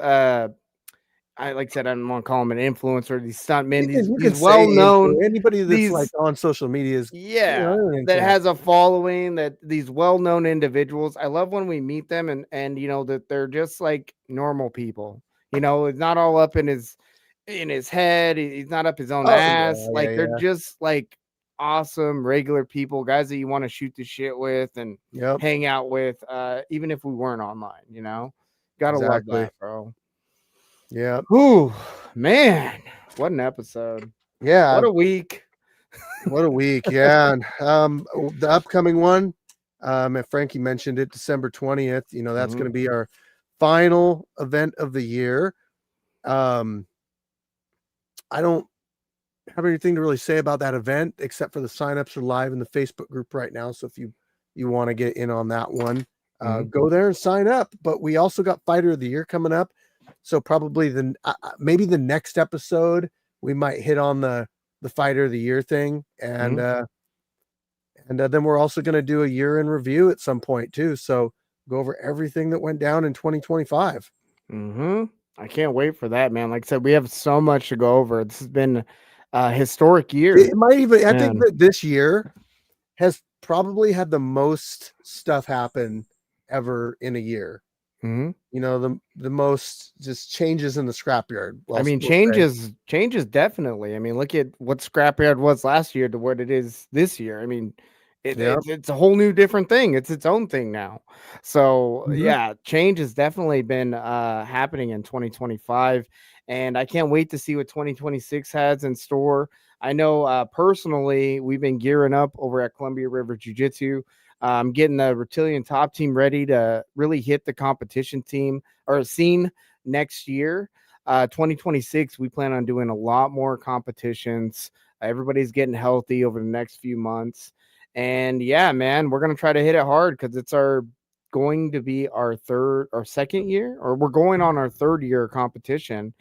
like I said, I don't want to call him an influencer, these stuntmen, these well-known, anybody that's like on social media is that has a following, that these well-known individuals. I love when we meet them and you know that they're just like normal people. You know, it's not all up in his head. He's not up his own ass. They're just like awesome regular people, guys that you want to shoot the shit with and hang out with, even if we weren't online. You know, gotta love that, bro. Yeah. Ooh, man, what an episode. Yeah. What a week. What a week. Yeah. The upcoming one, if Frankie mentioned it, December 20th, you know, that's going to be our final event of the year. I don't have anything to really say about that event, except for the signups are live in the Facebook group right now. So if you want to get in on that one, go there and sign up. But we also got Fighter of the Year coming up. So probably maybe the next episode we might hit on the Fighter of the Year thing, and then we're also going to do a year in review at some point too. So go over everything that went down in 2025. I can't wait for that, man. Like I said, we have so much to go over. This has been a historic year. It might even. I think that this year has probably had the most stuff happen ever in a year. You know, the most just changes in the Scrapyard. I mean, changes definitely. I mean, look at what Scrapyard was last year to what it is this year. I mean, it's a whole new different thing. It's its own thing now. So yeah, change has definitely been happening in 2025, and I can't wait to see what 2026 has in store. I know personally, we've been gearing up over at Columbia River Jiu-Jitsu. Getting the Reptilian top team ready to really hit the competition team or scene next year. 2026, we plan on doing a lot more competitions, Everybody's getting healthy over the next few months. And yeah, man, we're going to try to hit it hard because it's going to be our second year, or we're going on our third year of competition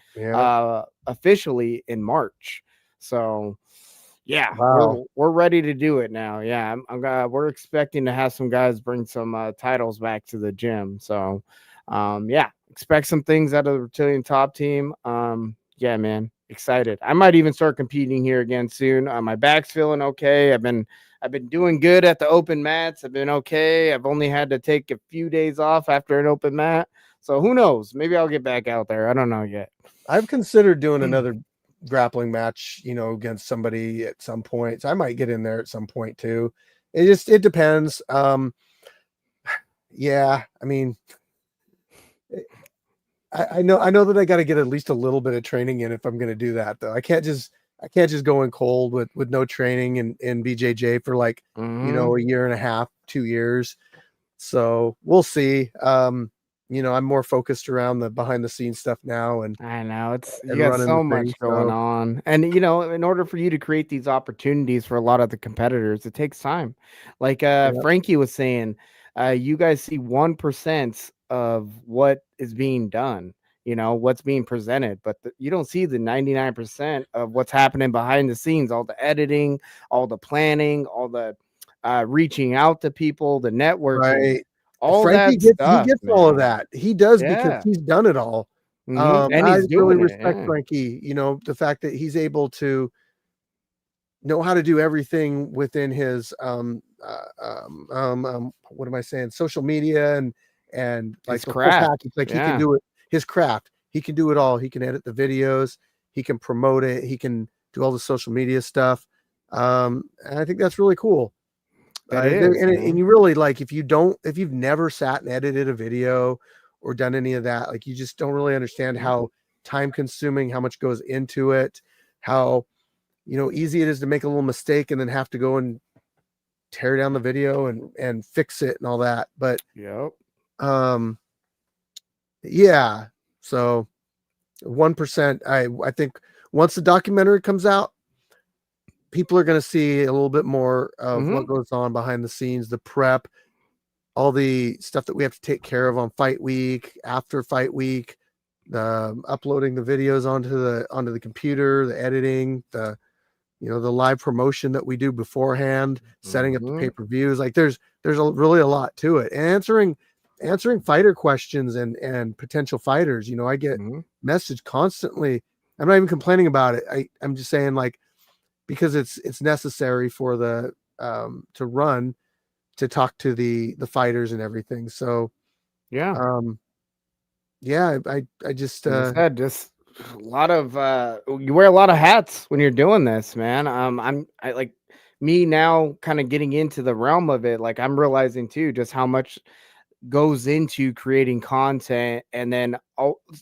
officially in March. So yeah, we're ready to do it now. Yeah, we're expecting to have some guys bring some titles back to the gym. So yeah, expect some things out of the Reptilian Top Team. Yeah, man, excited. I might even start competing here again soon. My back's feeling okay. I've been doing good at the open mats. I've been okay. I've only had to take a few days off after an open mat. So who knows? Maybe I'll get back out there. I don't know yet. I've considered doing another grappling match, against somebody at some point. So I might get in there at some point too. It depends. Yeah, I mean, I know that I got to get at least a little bit of training in if I'm going to do that, though. I can't just go in cold with no training in BJJ for like, a year and a half, 2 years. So we'll see. I'm more focused around the behind the scenes stuff now. And I know you got so much going on. And, in order for you to create these opportunities for a lot of the competitors, it takes time. Like Frankie was saying, you guys see 1% of what is being done, what's being presented, but you don't see the 99% of what's happening behind the scenes, all the editing, all the planning, all the reaching out to people, the networking. Right. All Frankie that stuff, he gets man. all of that. He does because he's done it all. And I he's really doing respect it, Frankie, the fact that he's able to know how to do everything within his what am I saying? Social media and like his the craft. Whole package. Like he can do it, his craft. He can do it all. He can edit the videos, he can promote it, he can do all the social media stuff. And I think that's really cool. And you really like if you've never sat and edited a video or done any of that, like you just don't really understand how time consuming, how much goes into it, how easy it is to make a little mistake and then have to go and tear down the video and fix it and all that. But yeah, so 1%. I think once the documentary comes out, people are going to see a little bit more of what goes on behind the scenes, the prep, all the stuff that we have to take care of on fight week, after fight week, the uploading the videos onto the computer, the editing, the live promotion that we do beforehand, setting up the pay-per-views. Like there's really a lot to it. And answering fighter questions and potential fighters. I get messaged constantly. I'm not even complaining about it. I'm just saying, like, because it's necessary for the to talk to the fighters and everything. So I just just a lot of you wear a lot of hats when you're doing this, man. I like me now kind of getting into the realm of it. Like I'm realizing too just how much goes into creating content, and then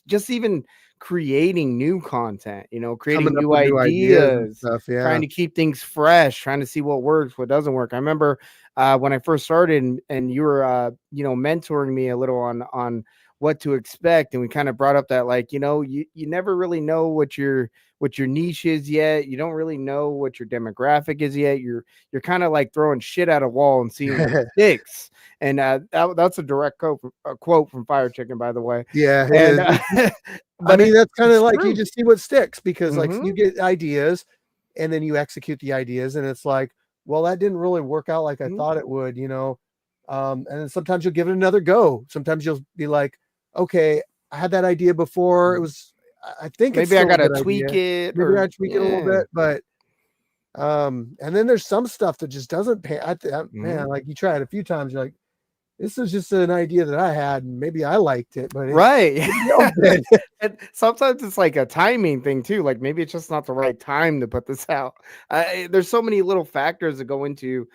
just even creating new content, creating new ideas stuff, trying to keep things fresh, trying to see what works, what doesn't work. I remember when I first started and you were mentoring me a little on what to expect, and we kind of brought up that, like, you never really know what your niche is yet. You don't really know what your demographic is yet. You're kind of like throwing shit at a wall and seeing what sticks. And that's a direct quote from Firechicken, by the way. Yeah. And but I mean, that's kind of like true. You just see what sticks, because like you get ideas and then you execute the ideas, and it's like, well, that didn't really work out like I thought it would, and then sometimes you'll give it another go. Sometimes you'll be like, okay, I had that idea before. It was, I think maybe I gotta tweak it. Maybe I tweak it a little bit, but and then there's some stuff that just doesn't pay. Man, like you try it a few times, you're like, this is just an idea that I had, and maybe I liked it, but and sometimes it's like a timing thing too. Like maybe it's just not the right time to put this out. There's so many little factors that go into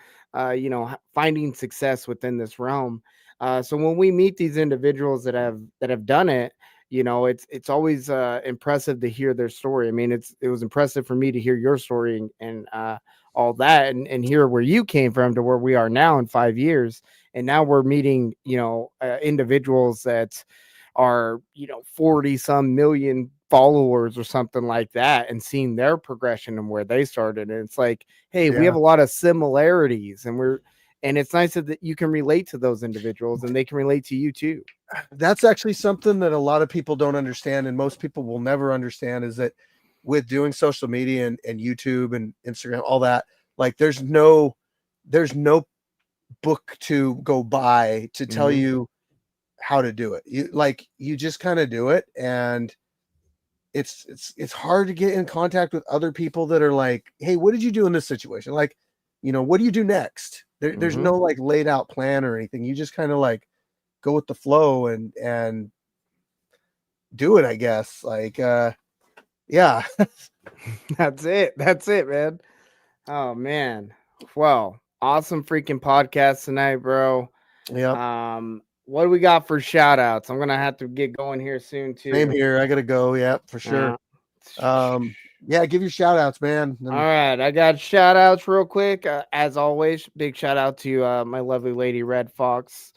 finding success within this realm. So when we meet these individuals that have done it, it's always impressive to hear their story. I mean, it was impressive for me to hear your story and all that, and hear where you came from to where we are now in 5 years. And now we're meeting, individuals that are, 40 some million followers or something like that and seeing their progression and where they started. And it's like, hey, we have a lot of similarities, and it's nice that you can relate to those individuals and they can relate to you too. That's actually something that a lot of people don't understand, and most people will never understand, is that with doing social media and YouTube and Instagram, all that, like there's no book to go by to tell you how to do it. You just kind of do it, and it's hard to get in contact with other people that are like, hey, what did you do in this situation? Like, what do you do next? There's no like laid out plan or anything. You just kind of like go with the flow and do it, I guess. Like, yeah. That's it, man. Oh man. Well, awesome freaking podcast tonight, bro. Yeah. What do we got for shout outs? I'm gonna have to get going here soon too. Same here. I gotta go. Yeah, for sure. Yeah, give your shout outs, man. All right, I got shout outs real quick. As always, big shout out to my lovely lady Red Fox.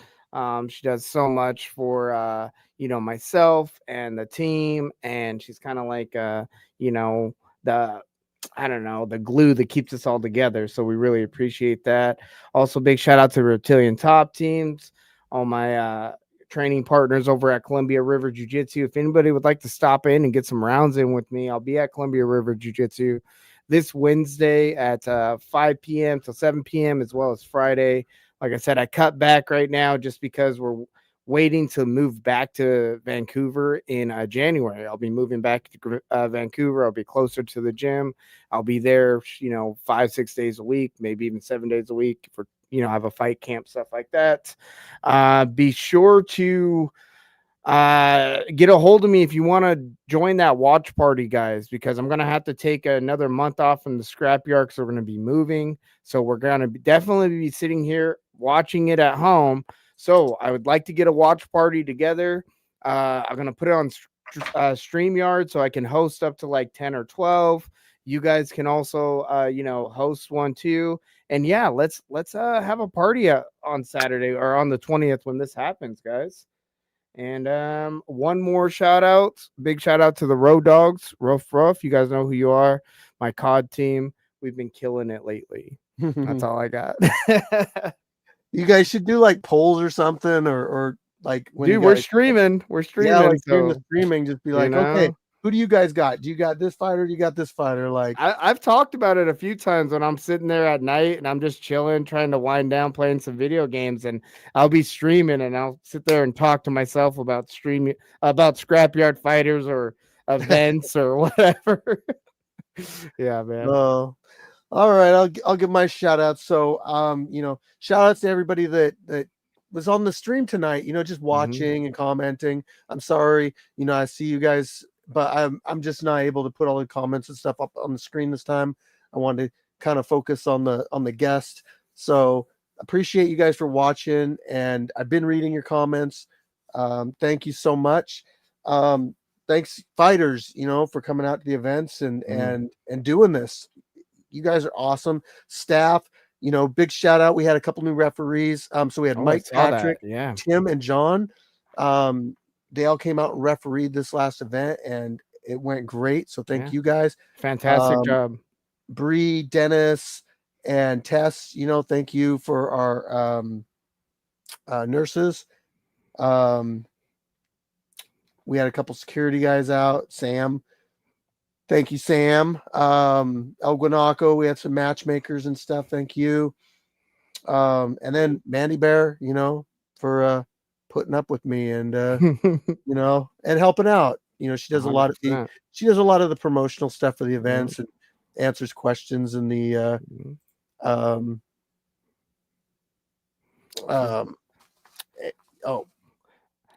She does so much for myself and the team, and she's kind of like the glue that keeps us all together. So we really appreciate that. Also, big shout out to Reptilian Top Teams, all my training partners over at Columbia River Jiu-Jitsu. If anybody would like to stop in and get some rounds in with me, I'll be at Columbia River Jiu-Jitsu this Wednesday at 5 p.m. till 7 p.m. as well as Friday. Like I said, I cut back right now just because we're waiting to move back to Vancouver in January. I'll be moving back to Vancouver. I'll be closer to the gym. I'll be there, 5-6 days a week, maybe even 7 days a week for have a fight camp, stuff like that. Be sure to get a hold of me if you want to join that watch party, guys, because I'm going to have to take another month off from the Scrapyard because we're going to be moving. So we're going to definitely be sitting here watching it at home. So I would like to get a watch party together. I'm going to put it on StreamYard so I can host up to like 10 or 12. You guys can also, host one too. And yeah, let's have a party on Saturday or on the 20th when this happens, guys. And one more shout out, big shout out to the Road Dogs, Ruff. You guys know who you are. My COD team. We've been killing it lately. That's all I got. You guys should do like polls or something, or like when dude, we're streaming. We're streaming. Yeah, like so, streaming. Just be like, okay, who do you guys got? Do you got this fighter? Do you got this fighter? Like, I've talked about it a few times when I'm sitting there at night and I'm just chilling, trying to wind down, playing some video games, and I'll be streaming and I'll sit there and talk to myself about streaming, about Scrapyard fighters or events or whatever. Yeah, man. All right, I'll give my shout out. So, shout outs to everybody that was on the stream tonight, just watching and commenting. I'm sorry, I see you guys, but I'm just not able to put all the comments and stuff up on the screen this time. I wanted to kind of focus on the guest. So appreciate you guys for watching, and I've been reading your comments. Thank you so much. Thanks fighters, for coming out to the events and doing this. You guys are awesome. Staff, big shout out. We had a couple new referees. So we had Mike, Patrick, Tim, and John. They all came out and refereed this last event, and it went great. So thank you guys. Fantastic job. Bree, Dennis, and Tess, thank you for our nurses. We had a couple security guys out. Sam. Thank you, Sam. El Guanaco, we had some matchmakers and stuff. Thank you. And then Mandy Bear, for putting up with me and and helping out. She does 100%. A lot of the promotional stuff for the events and answers questions in the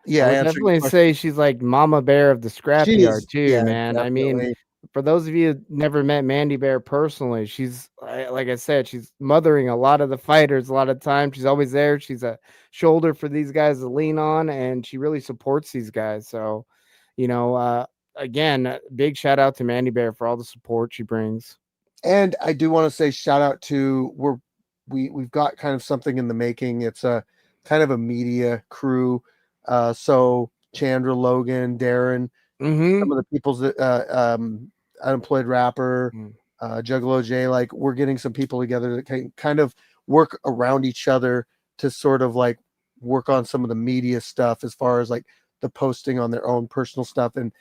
yeah, I would definitely say she's like Mama Bear of the Scrapyard too, man. Definitely. I mean, for those of you who never met Mandy Bear personally, she's like I said, she's mothering a lot of the fighters a lot of times. She's always there. She's a shoulder for these guys to lean on, and she really supports these guys. So, again, big shout out to Mandy Bear for all the support she brings. And I do want to say shout out to we've got kind of something in the making. It's a kind of a media crew. So Chandra, Logan, Darren, some of the people's Unemployed Rapper, Juggalo J, like we're getting some people together that can kind of work around each other to sort of like work on some of the media stuff as far as like the posting on their own personal stuff and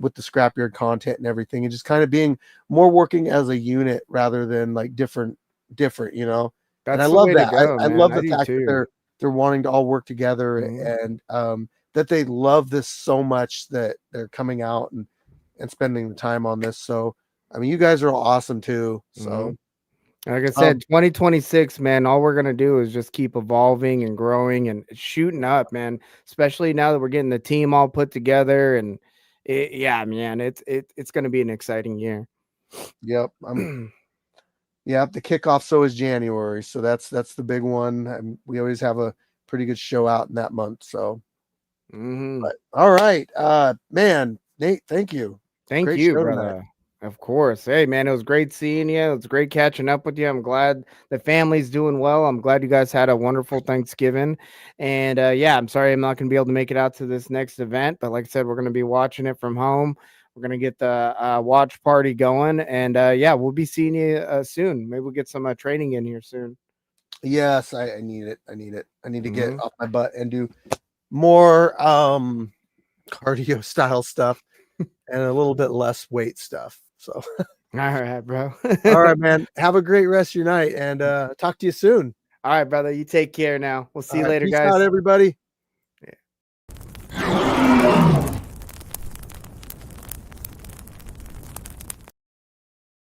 with the Scrapyard content and everything, and just kind of being more working as a unit rather than like different, you know. And I love that. I love the fact that they're wanting to all work together and that they love this so much that they're coming out and spending the time on this. So I mean, you guys are all awesome too. So like I said, 2026, man, all we're gonna do is just keep evolving and growing and shooting up, man. Especially now that we're getting the team all put together, and yeah, man, it's gonna be an exciting year. Yep. Yep. The kickoff so is January, so that's the big one. We always have a pretty good show out in that month. So, but all right, man, Nate, thank you. Thank you, brother. Tonight. Of course. Hey, man, it was great seeing you. It was great catching up with you. I'm glad the family's doing well. I'm glad you guys had a wonderful Thanksgiving. And yeah, I'm sorry I'm not going to be able to make it out to this next event. But like I said, we're going to be watching it from home. We're going to get the watch party going. And yeah, we'll be seeing you soon. Maybe we'll get some training in here soon. Yes, I need it. I need to get off my butt and do more cardio style stuff and a little bit less weight stuff. So, all right, bro. All right, man. Have a great rest of your night and talk to you soon. All right, brother. You take care now. We'll see you later, Peace guys. out, everybody.